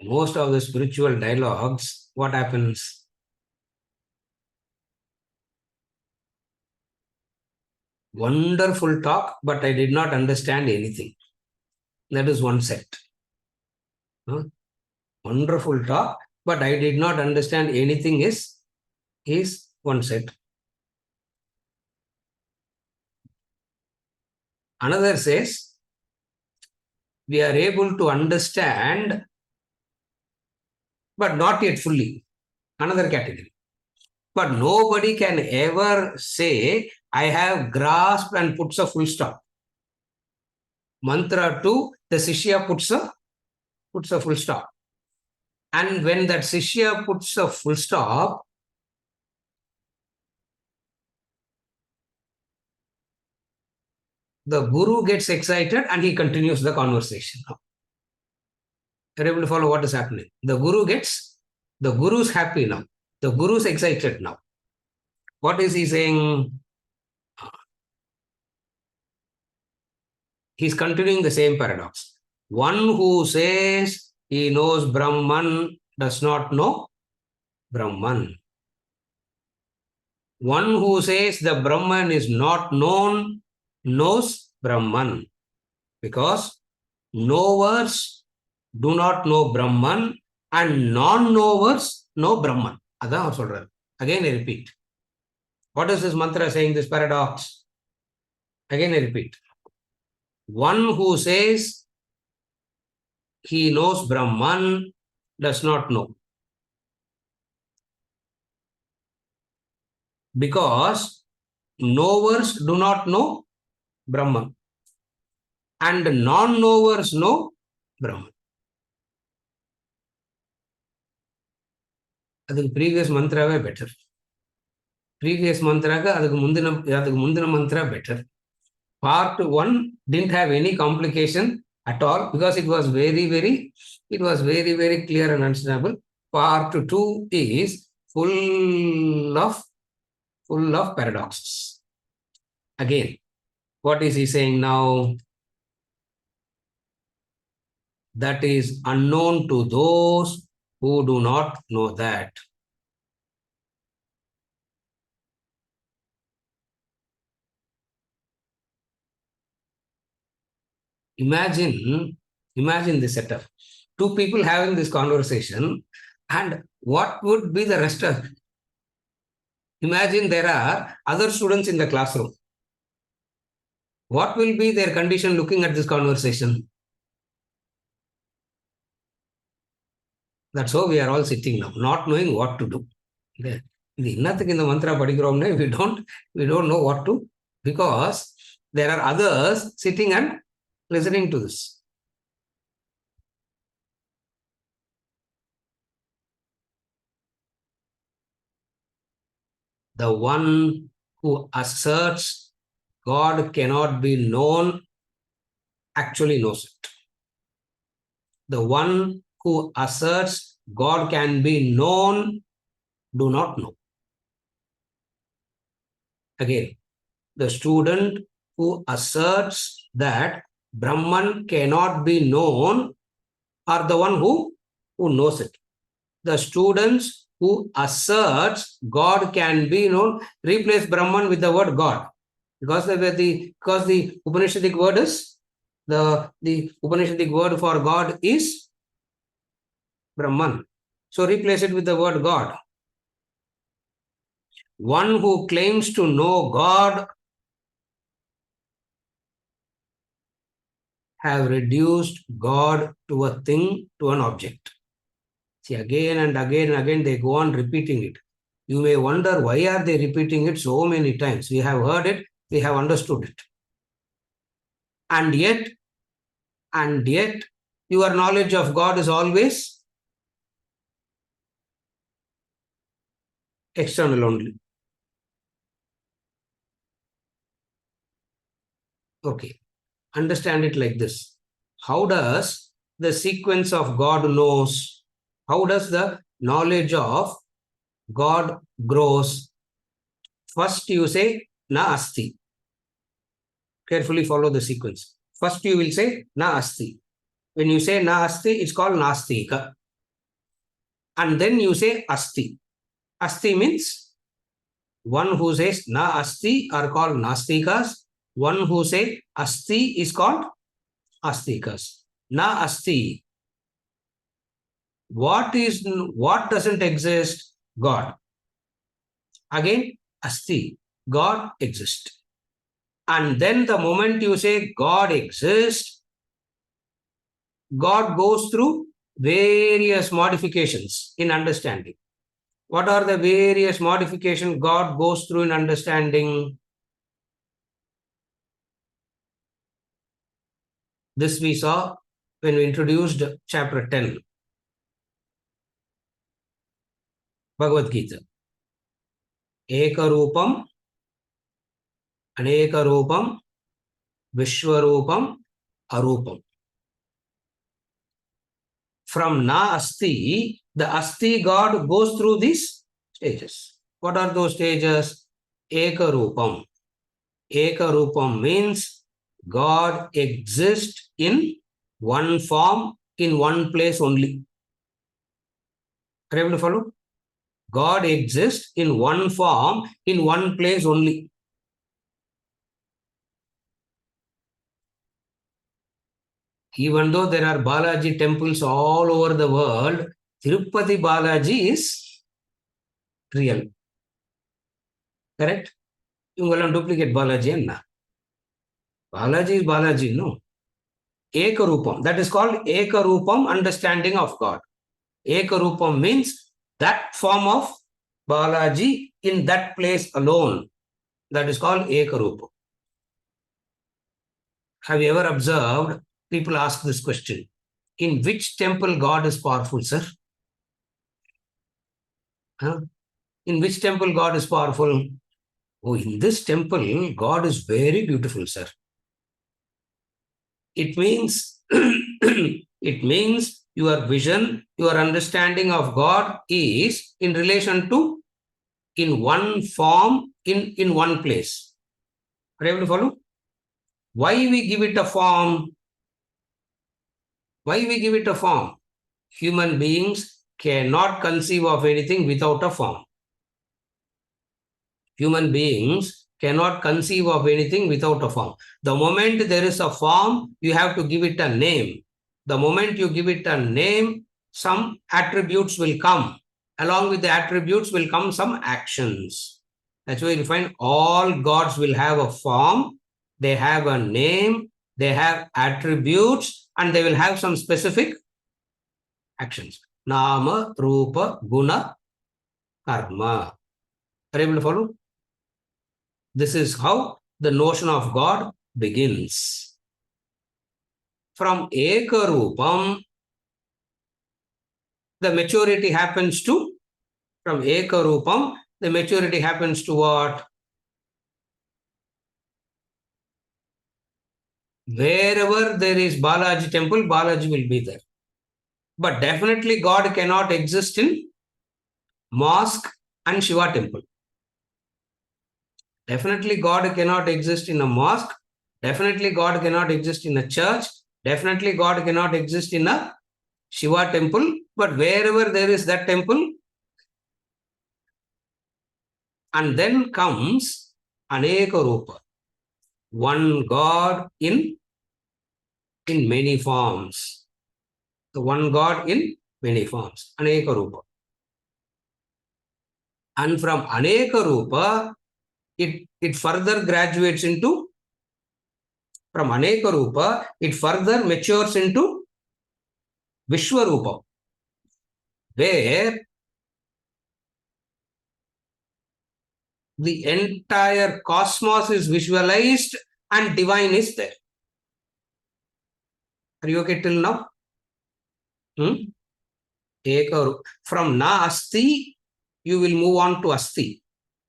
Most of the spiritual dialogues, what happens? Wonderful talk, but I did not understand anything. That is one set. Wonderful talk, but I did not understand anything is one set. Another says, we are able to understand, but not yet fully. Another category. But nobody can ever say, I have grasped and puts a full stop. Mantra 2, the Sishya puts a full stop. And when that Sishya puts a full stop, the Guru gets excited and he continues the conversation. You're able to follow what is happening. The Guru's happy now. The Guru's excited now. What is he saying? He's continuing the same paradox. One who says he knows Brahman does not know Brahman. One who says the Brahman is not known knows Brahman. Because knowers do not know Brahman and non-knowers know Brahman. Adan solrar. Again I repeat. What is this mantra saying, this paradox? Again I repeat. One who says he knows Brahman does not know. Because knowers do not know Brahman. And non-knowers know Brahman. அதுக்கு previous மந்த்ராவே better. Previous மந்த்ராக்கு அதுக்கு முந்தின Mantra better. Part 1 didn't have any complication at all because it was very, very clear and understandable. Part 2 is full of paradoxes. Again, what is he saying now? That is unknown to those who do not know that. Imagine this setup. Two people having this conversation, and what would be the rest of it? Imagine there are other students in the classroom. What will be their condition looking at this conversation? That's how we are all sitting now, not knowing what to do. We don't know what to, because there are others sitting and listening to this. The one who asserts God cannot be known actually knows it. The one who asserts God can be known do not know. Again, the student who asserts that Brahman cannot be known are the one who knows it. The students who asserts God can be known replace Brahman with the word God. Because the Upanishadic word is the Upanishadic word for God is Brahman. So replace it with the word God. One who claims to know God have reduced God to a thing, to an object. See, again and again they go on repeating it. You may wonder, why are they repeating it so many times? We have heard it, we have understood it. And yet, your knowledge of God is always external only. Okay. Understand it like this. How does the sequence of God knows? How does the knowledge of God grows? First you say na asti. Carefully follow the sequence. First you will say na asti. When you say na asti, it's called nastika. And then you say asti. Asti means one who says na asti are called nastikas. One who says asti is called astikas. Na asti. What doesn't exist? God. Again, asti. God exists. And then the moment you say God exists, God goes through various modifications in understanding. What are the various modifications God goes through in understanding? This we saw when we introduced chapter 10, Bhagavad Gita. Ekarupam, Anekarupam, Vishwarupam, Arupam. From na asti, the asti God goes through these stages. What are those stages? Ekarupam. Ekarupam means God exists in one form, in one place only. Are you able to follow? God exists in one form, in one place only. Even though there are Balaji temples all over the world, Tirupati Balaji is real. Correct? Ivangalam duplicate Balaji enna? Balaji is Balaji, no? Ekarupam. That is called Ekarupam, understanding of God. Ekarupam means that form of Balaji in that place alone. That is called Ekarupam. Have you ever observed people ask this question? In which temple God is powerful, sir? Huh? In which temple God is powerful? Oh, in this temple, God is very beautiful, sir. It means it means your vision, your understanding of God is in relation to in one form, in one place. Are you able to follow? Why we give it a form? Why we give it a form? Human beings cannot conceive of anything without a form. Human beings cannot conceive of anything without a form. The moment there is a form, you have to give it a name. The moment you give it a name, some attributes will come. Along with the attributes will come some actions. That's why you find all gods will have a form, they have a name, they have attributes, and they will have some specific actions. Nama, Rupa, Guna, Karma. Are you able to follow? This is how the notion of God begins. From Ekarupam, the maturity happens to, from Ekarupam, the maturity happens to what? Wherever there is Balaji temple, Balaji will be there. But definitely God cannot exist in mosque and Shiva temple. Definitely God cannot exist in a mosque. Definitely God cannot exist in a church. Definitely God cannot exist in a Shiva temple. But wherever there is that temple, and then comes Aneka Rupa, one God in many forms. The one God in many forms, Aneka Rupa. And from Aneka Rupa, it further graduates into, from Aneka Rupa, it further matures into Vishwarupa, where the entire cosmos is visualized and divine is there. Are you okay till now? From na asti, you will move on to asti.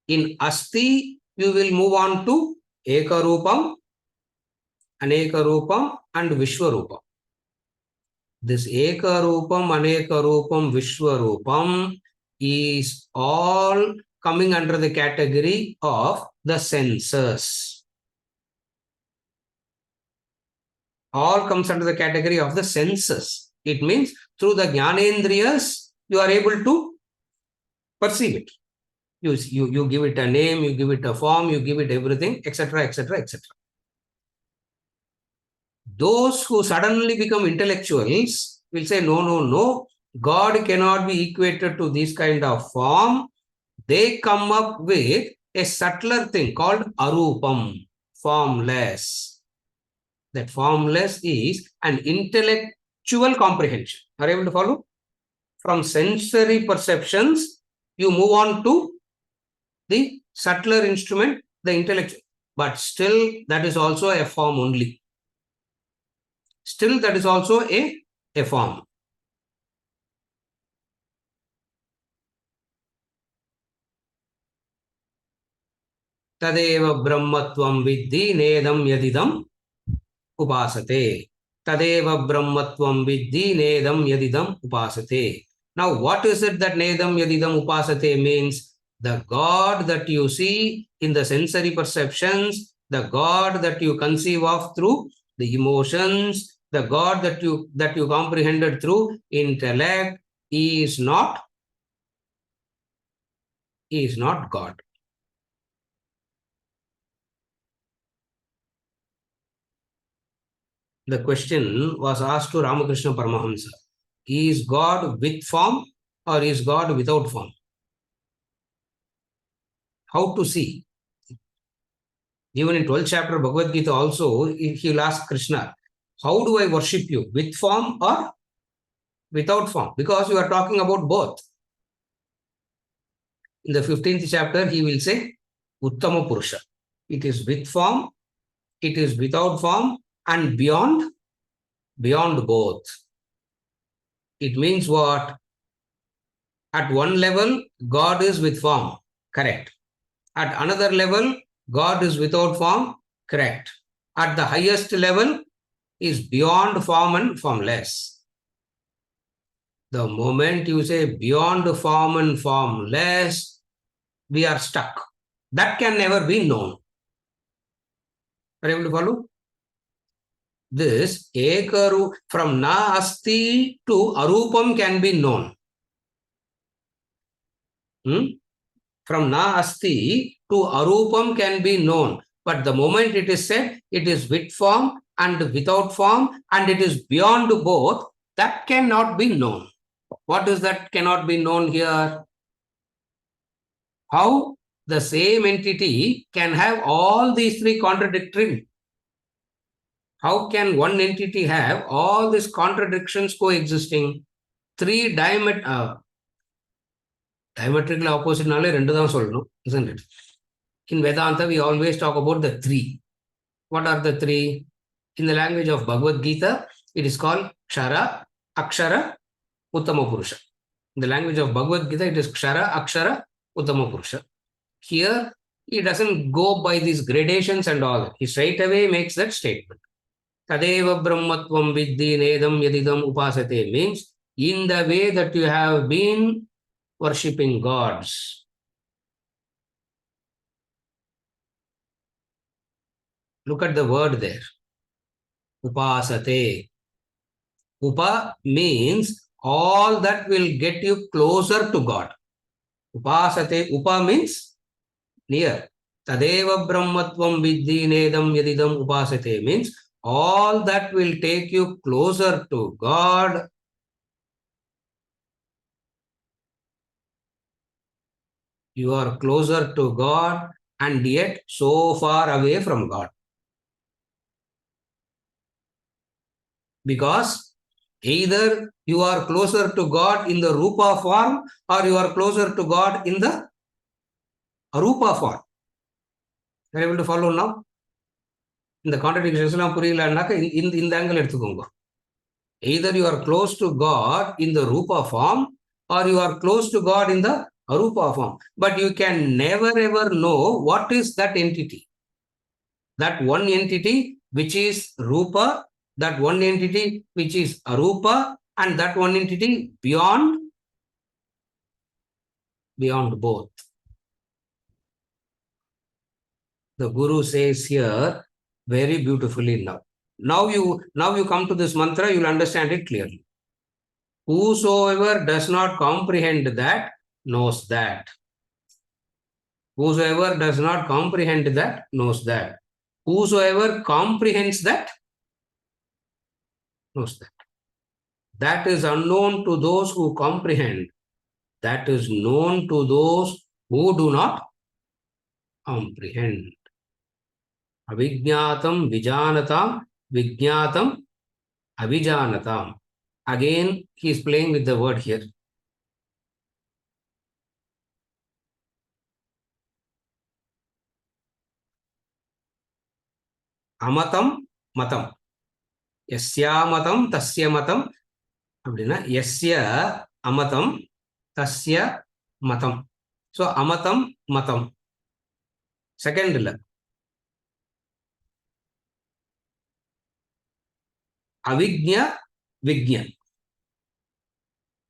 In asti, you will move on to ekarupam. Aneka Rupam, and Vishwarupam. This Eka Rupam, Aneka Rupam, Vishwarupam is all coming under the category of the senses. All comes under the category of the senses. It means through the Jnanendriyas, you are able to perceive it. You give it a name, you give it a form, you give it everything, etc., etc., etc. Those who suddenly become intellectuals will say, no, no, no, God cannot be equated to this kind of form. They come up with a subtler thing called arupam, formless. That formless is an intellectual comprehension. Are you able to follow? From sensory perceptions, you move on to the subtler instrument, the intellectual. But still, that is also a form only. Still, that is also a form. Tadeva brahmatvam viddhi nedam yadidam upasate. Tadeva brahmatvam viddhi nedam yadidam upasate. Now, what is it that nedam yadidam upasate means? The God that you see in the sensory perceptions, the God that you conceive of through the emotions, the God that you comprehended through intellect is not God. The question was asked to Ramakrishna Paramahamsa. Is God with form or is God without form? How to see? Even in 12th chapter of Bhagavad Gita also, he will ask Krishna, how do I worship you? With form or without form? Because you are talking about both. In the 15th chapter, he will say, Uttama Purusha. It is with form, it is without form, and beyond both. It means what? At one level, God is with form. Correct. At another level, God is without form. Correct. At the highest level is beyond form and formless. The moment you say beyond form and formless, we are stuck. That can never be known. Are you able to follow? This ekaru from na asti to arupam can be known. From na asti to arupam can be known. But the moment it is said, it is with form and without form, and it is beyond both, that cannot be known. What is that cannot be known here? How the same entity can have all these three contradictory. How can one entity have all these contradictions coexisting? Three diametrically opposite, isn't it? In Vedanta, we always talk about the three. What are the three? In the language of Bhagavad Gita, it is called Kshara, Akshara, Uttama Purusha. In the language of Bhagavad Gita, it is Kshara, Akshara, Uttama Purusha. Here, he doesn't go by these gradations and all. He straight away makes that statement. Tadeva brahmatvam viddhi nedam yadidam upasate means in the way that you have been worshipping gods. Look at the word there. Upasate. Upa means all that will get you closer to God. Upasate. Upa means near. Tadeva brahmatvam viddhi nedam yadidam upasate means all that will take you closer to God. You are closer to God and yet so far away from God. Because either you are closer to God in the Rupa form or you are closer to God in the Arupa form. Are you able to follow now? In the contradictions, in the angle, either you are close to God in the Rupa form or you are close to God in the Arupa form. But you can never ever know what is that entity. That one entity which is Rupa, that one entity which is Arupa, and that one entity beyond both. The Guru says here very beautifully now. Now you come to this mantra, you'll understand it clearly. Whosoever does not comprehend that knows that. Whosoever does not comprehend that knows that. Whosoever comprehends that knows that. That is unknown to those who comprehend. That is known to those who do not comprehend. Avijñātam vijānatam, vijñātam avijānatam. Again, he is playing with the word here. Amatam matam. Yasya matam tasya matam. அப்படின்னா yasya amatam tasya matam. So amatam matam. Second இல்ல. Avijña vijña.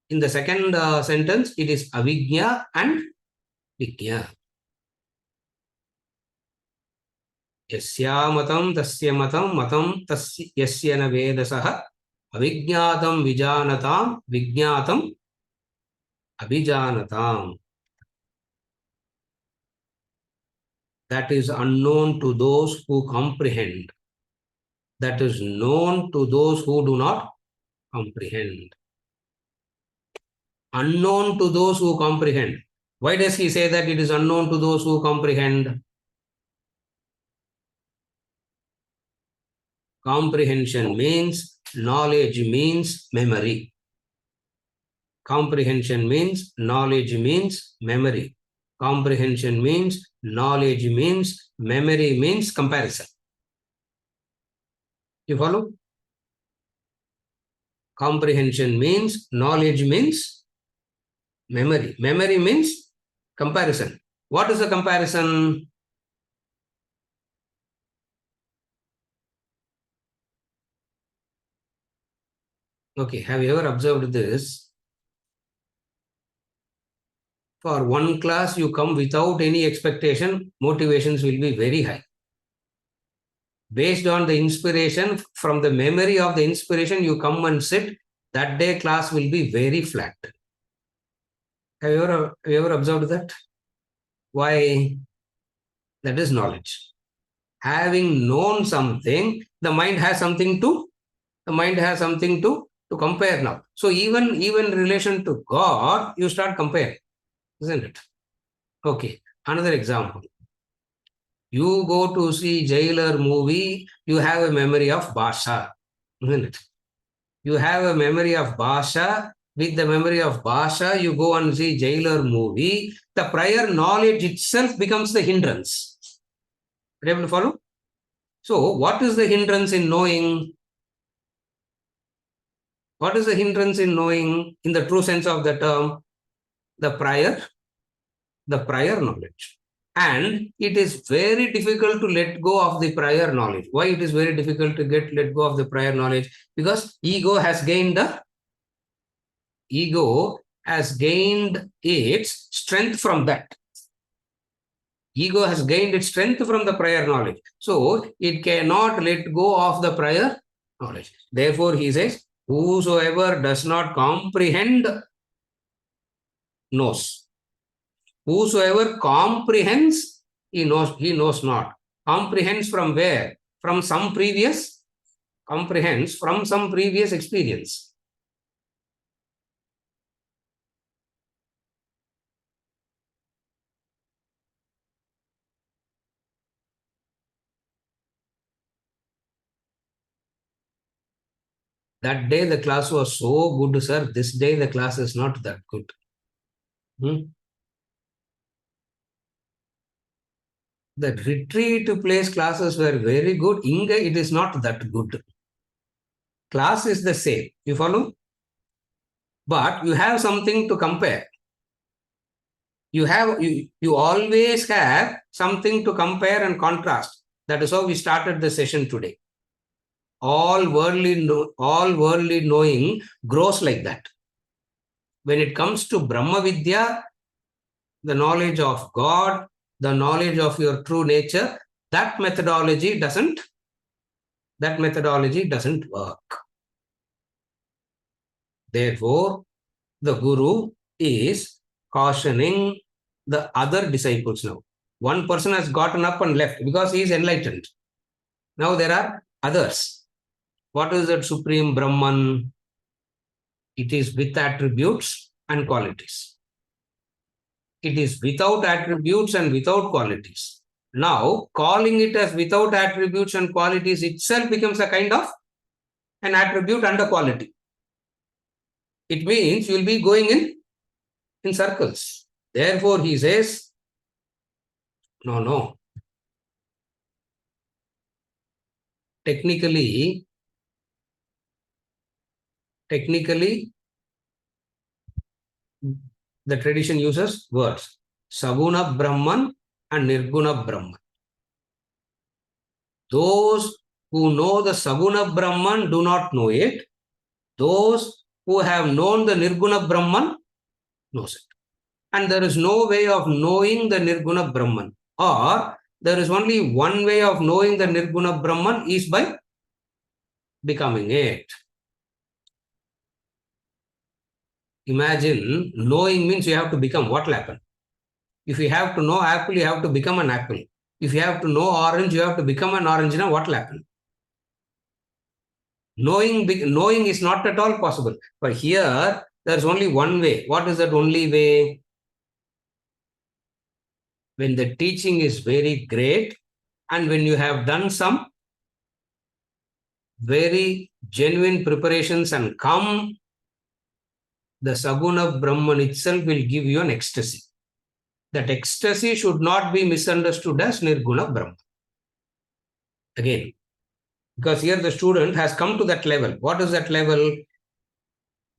In the second sentence, it is avijña and vijña. Yasya matam tasya matam matam tasya yasya na vedasaha avijñātam vijānatam vijñātam abhijānatam. That is unknown to those who comprehend. That is known to those who do not comprehend. Unknown to those who comprehend. Why does he say that it is unknown to those who comprehend? Comprehension means, knowledge means memory. Comprehension means, knowledge means memory. Comprehension means, knowledge means, memory means comparison. You follow? Comprehension means, knowledge means memory. Memory means comparison. What is the comparison? Okay, have you ever observed this? For one class, you come without any expectation, motivations will be very high. Based on the inspiration, from the memory of the inspiration, you come and sit, that day class will be very flat. Have you ever observed that? Why? That is knowledge. Having known something, the mind has something to compare now. So even in relation to God, you start comparing, isn't it? Okay, another example. You go to see Jailer movie, you have a memory of Basha, isn't it? You have a memory of Basha. With the memory of Basha, you go and see Jailer movie. The prior knowledge itself becomes the hindrance. Are you able to follow? So, what is the hindrance in knowing? What is the hindrance in knowing in the true sense of the term? The prior knowledge. And it is very difficult to let go of the prior knowledge. Why it is very difficult to let go of the prior knowledge? Because ego has gained its strength from that. Ego has gained its strength from the prior knowledge. So it cannot let go of the prior knowledge. Therefore, he says, whosoever does not comprehend knows. Whosoever comprehends, he knows not. Comprehends from where? From some previous experience. That day the class was so good, sir. This day the class is not that good. The retreat place classes were very good. Inga, it is not that good. Class is the same. You follow? But you have something to compare. You always have something to compare and contrast. That is how we started the session today. all worldly knowing grows like that. When it comes to Brahma Vidya, the knowledge of God, the knowledge of your true nature, that methodology doesn't work. Therefore, the Guru is cautioning the other disciples now. One person has gotten up and left because he is enlightened. Now there are others. What is that Supreme Brahman? It is with attributes and qualities. It is without attributes and without qualities. Now, calling it as without attributes and qualities itself becomes a kind of an attribute and a quality. It means you will be going in circles. Therefore, he says, no. Technically, the tradition uses words. Saguna Brahman and Nirguna Brahman. Those who know the Saguna Brahman do not know it. Those who have known the Nirguna Brahman knows it. And there is no way of knowing the Nirguna Brahman. Or there is only one way of knowing the Nirguna Brahman is by becoming it. Imagine knowing means you have to become. What will happen? If you have to know apple, you have to become an apple. If you have to know orange, you have to become an orange. Now what will happen? Knowing is not at all possible. But here, there is only one way. What is that only way? When the teaching is very great and when you have done some very genuine preparations and come, the Saguna Brahman itself will give you an ecstasy. That ecstasy should not be misunderstood as Nirguna Brahman. Again, because here the student has come to that level. What is that level?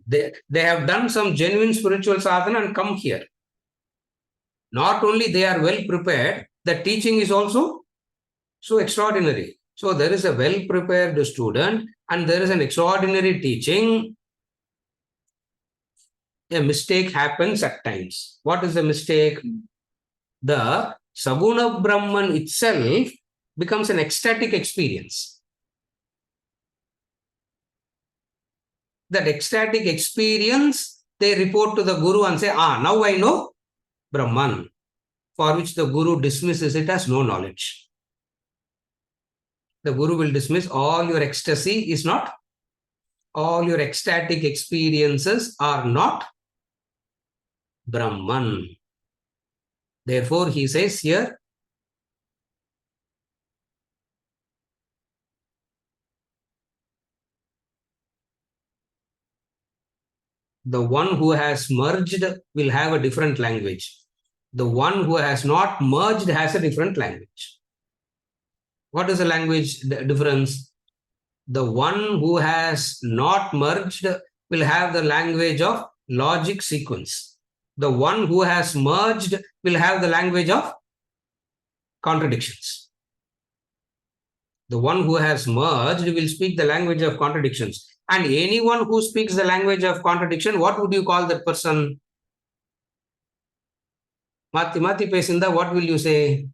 They have done some genuine spiritual sadhana and come here. Not only they are well prepared, the teaching is also so extraordinary. So there is a well-prepared student and there is an extraordinary teaching. A mistake happens at times. What is the mistake? The Saguna Brahman itself becomes an ecstatic experience. That ecstatic experience, they report to the Guru and say, now I know Brahman, for which the Guru dismisses it as no knowledge. The Guru will dismiss all your ecstasy is not, all your ecstatic experiences are not Brahman. Therefore, he says here, the one who has merged will have a different language. The one who has not merged has a different language. What is the language difference? The one who has not merged will have the language of logic sequence. The one who has merged will have the language of contradictions. The one who has merged will speak the language of contradictions. And anyone who speaks the language of contradiction, what would you call that person? Mati pesinda, what will you say?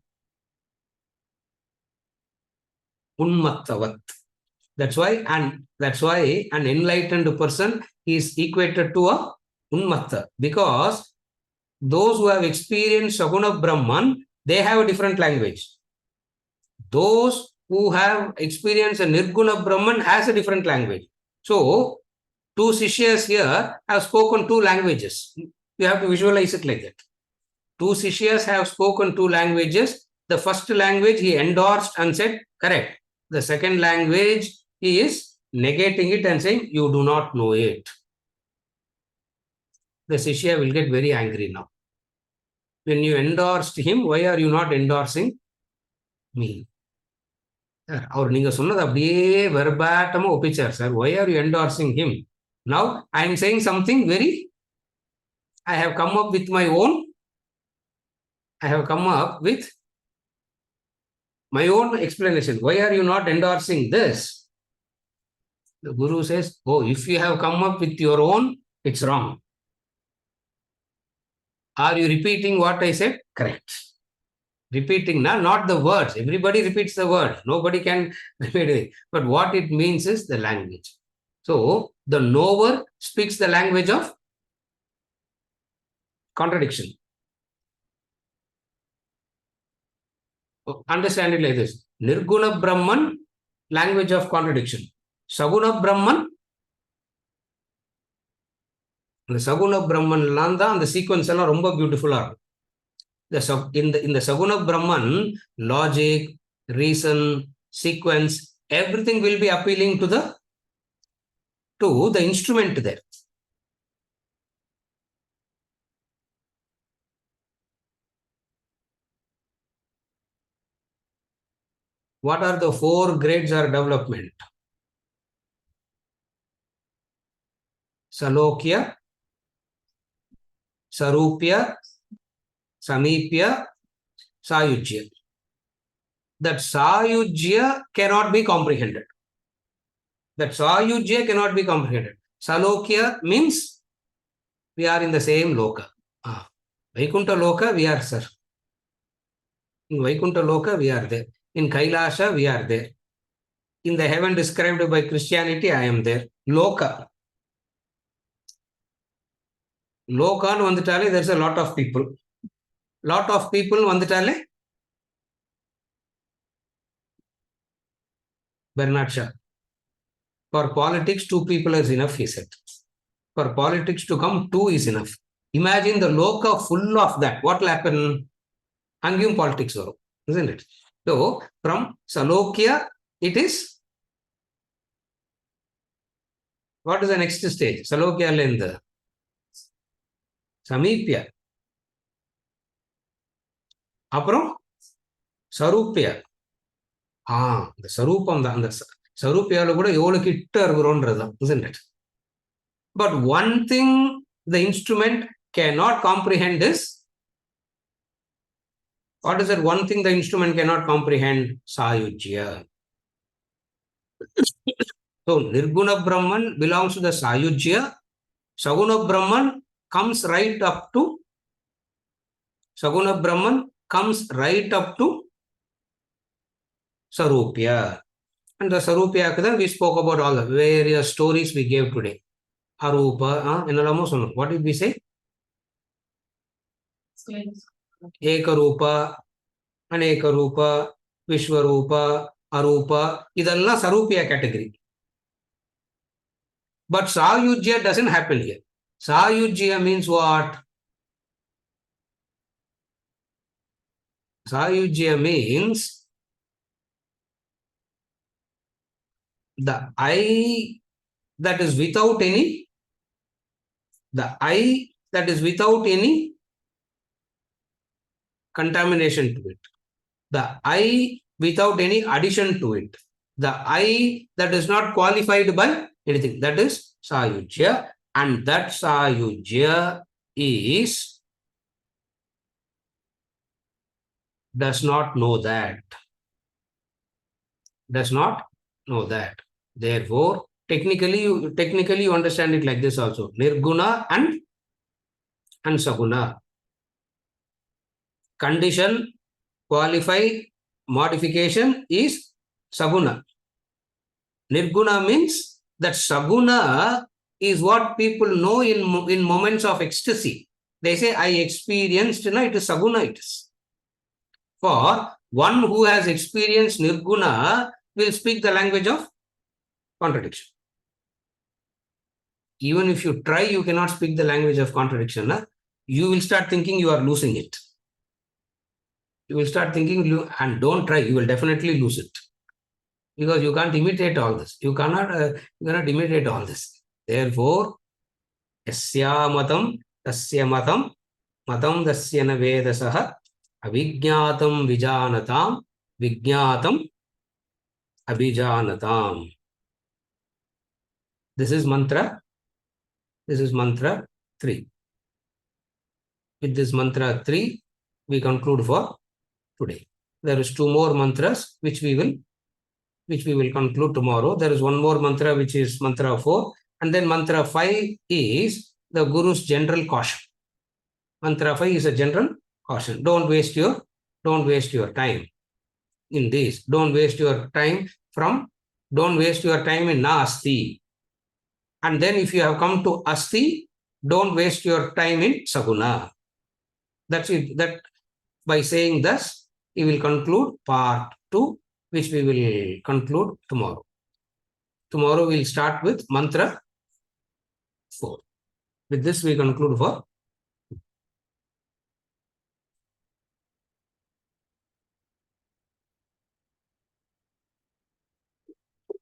Unmattavat. That's why an enlightened person is equated to a unmatta, because those who have experienced Saguna Brahman, they have a different language. Those who have experienced a Nirguna Brahman has a different language. So, two Sishyas here have spoken two languages. You have to visualize it like that. Two Sishyas have spoken two languages. The first language he endorsed and said, correct. The second language, he is negating it and saying, you do not know it. The Sishya will get very angry now. When you endorsed him, why are you not endorsing me? அவர் நீங்க சொன்னது அப்படியே வெர்பாட்டமா ஒப்பிச்சார் sir. Why are you endorsing him? Now I am saying something very, I have come up with my own explanation. Why are you not endorsing this? The Guru says, oh, if you have come up with your own, it's wrong. Are you repeating what I said? Correct. Repeating, not the words. Everybody repeats the word. Nobody can repeat it. But what it means is the language. So the knower speaks the language of contradiction. Understand it like this. Nirguna Brahman, language of contradiction. Saguna Brahman, the Saguna Brahman Landa and the sequence are ரொம்ப beautiful. In the Saguna Brahman, logic, reason, sequence, everything will be appealing to the instrument there. What are the 4 grades of development? Salokya, Sarupya, Samipya, Sayujya. That Sayujya cannot be comprehended. Salokya means we are in the same loka. Vaikuntha Loka, we are, sir. In Vaikuntha Loka, we are there. In Kailasha, we are there. In the heaven described by Christianity, I am there. Loka. Loka vandutale, there's a lot of people. Lot of people vandutale. Bernard Shaw. For politics, 2 people is enough, he said. For politics to come, 2 is enough. Imagine the loka full of that. What will happen? Angium politics, isn't it? So, from Salokya, it is. What is the next stage? Salokya length. Samipya. Apro? Sarupya. The Sarupam, the Sarupya kuda evolu kitta irukronradha, isn't it? But one thing the instrument cannot comprehend is, what is that one thing the instrument cannot comprehend? Sayujya. So Nirguna Brahman belongs to the Sayujya. Saguna Brahman comes right up to Sarupya. And the Sarupya, we spoke about all the various stories we gave today. Arupa, what did we say? Ekarupa, Anekarupa, Vishwarupa, Arupa. Idalla Sarupya category. But Sayujya doesn't happen here. Sayujya means what? Sayujya means the I that is without any contamination to it. The I without any addition to it. The I that is not qualified by anything. That is Sayujya. And that Sayujya does not know that. Therefore, technically you understand it like this also. Nirguna and Saguna. Condition, qualify, modification is Saguna. Nirguna means that Saguna is what people know in moments of ecstasy. They say, I experienced, it is Saguna it is. For one who has experienced Nirguna will speak the language of contradiction. Even if you try, you cannot speak the language of contradiction. You will start thinking you are losing it. You will start thinking, and don't try, you will definitely lose it. Because you can't imitate all this. You cannot imitate all this. Therefore, yasya matam, tasya matam, matam dasya na vedasaha, avijñātam vijānatam, vijñātam abhijānatam. This is mantra 3. With this mantra 3, we conclude for today. There is 2 more mantras which we will which we will conclude tomorrow. There is one more mantra, which is mantra 4. And then mantra 5 is the Guru's general caution. Mantra 5 is a general caution. Don't waste your time in this. Don't waste your time in Nasti. And then if you have come to Asti, don't waste your time in Saguna. That's it. That by saying thus, we will conclude part 2, which we will conclude tomorrow. Tomorrow we'll start with mantra 4. With this, we conclude for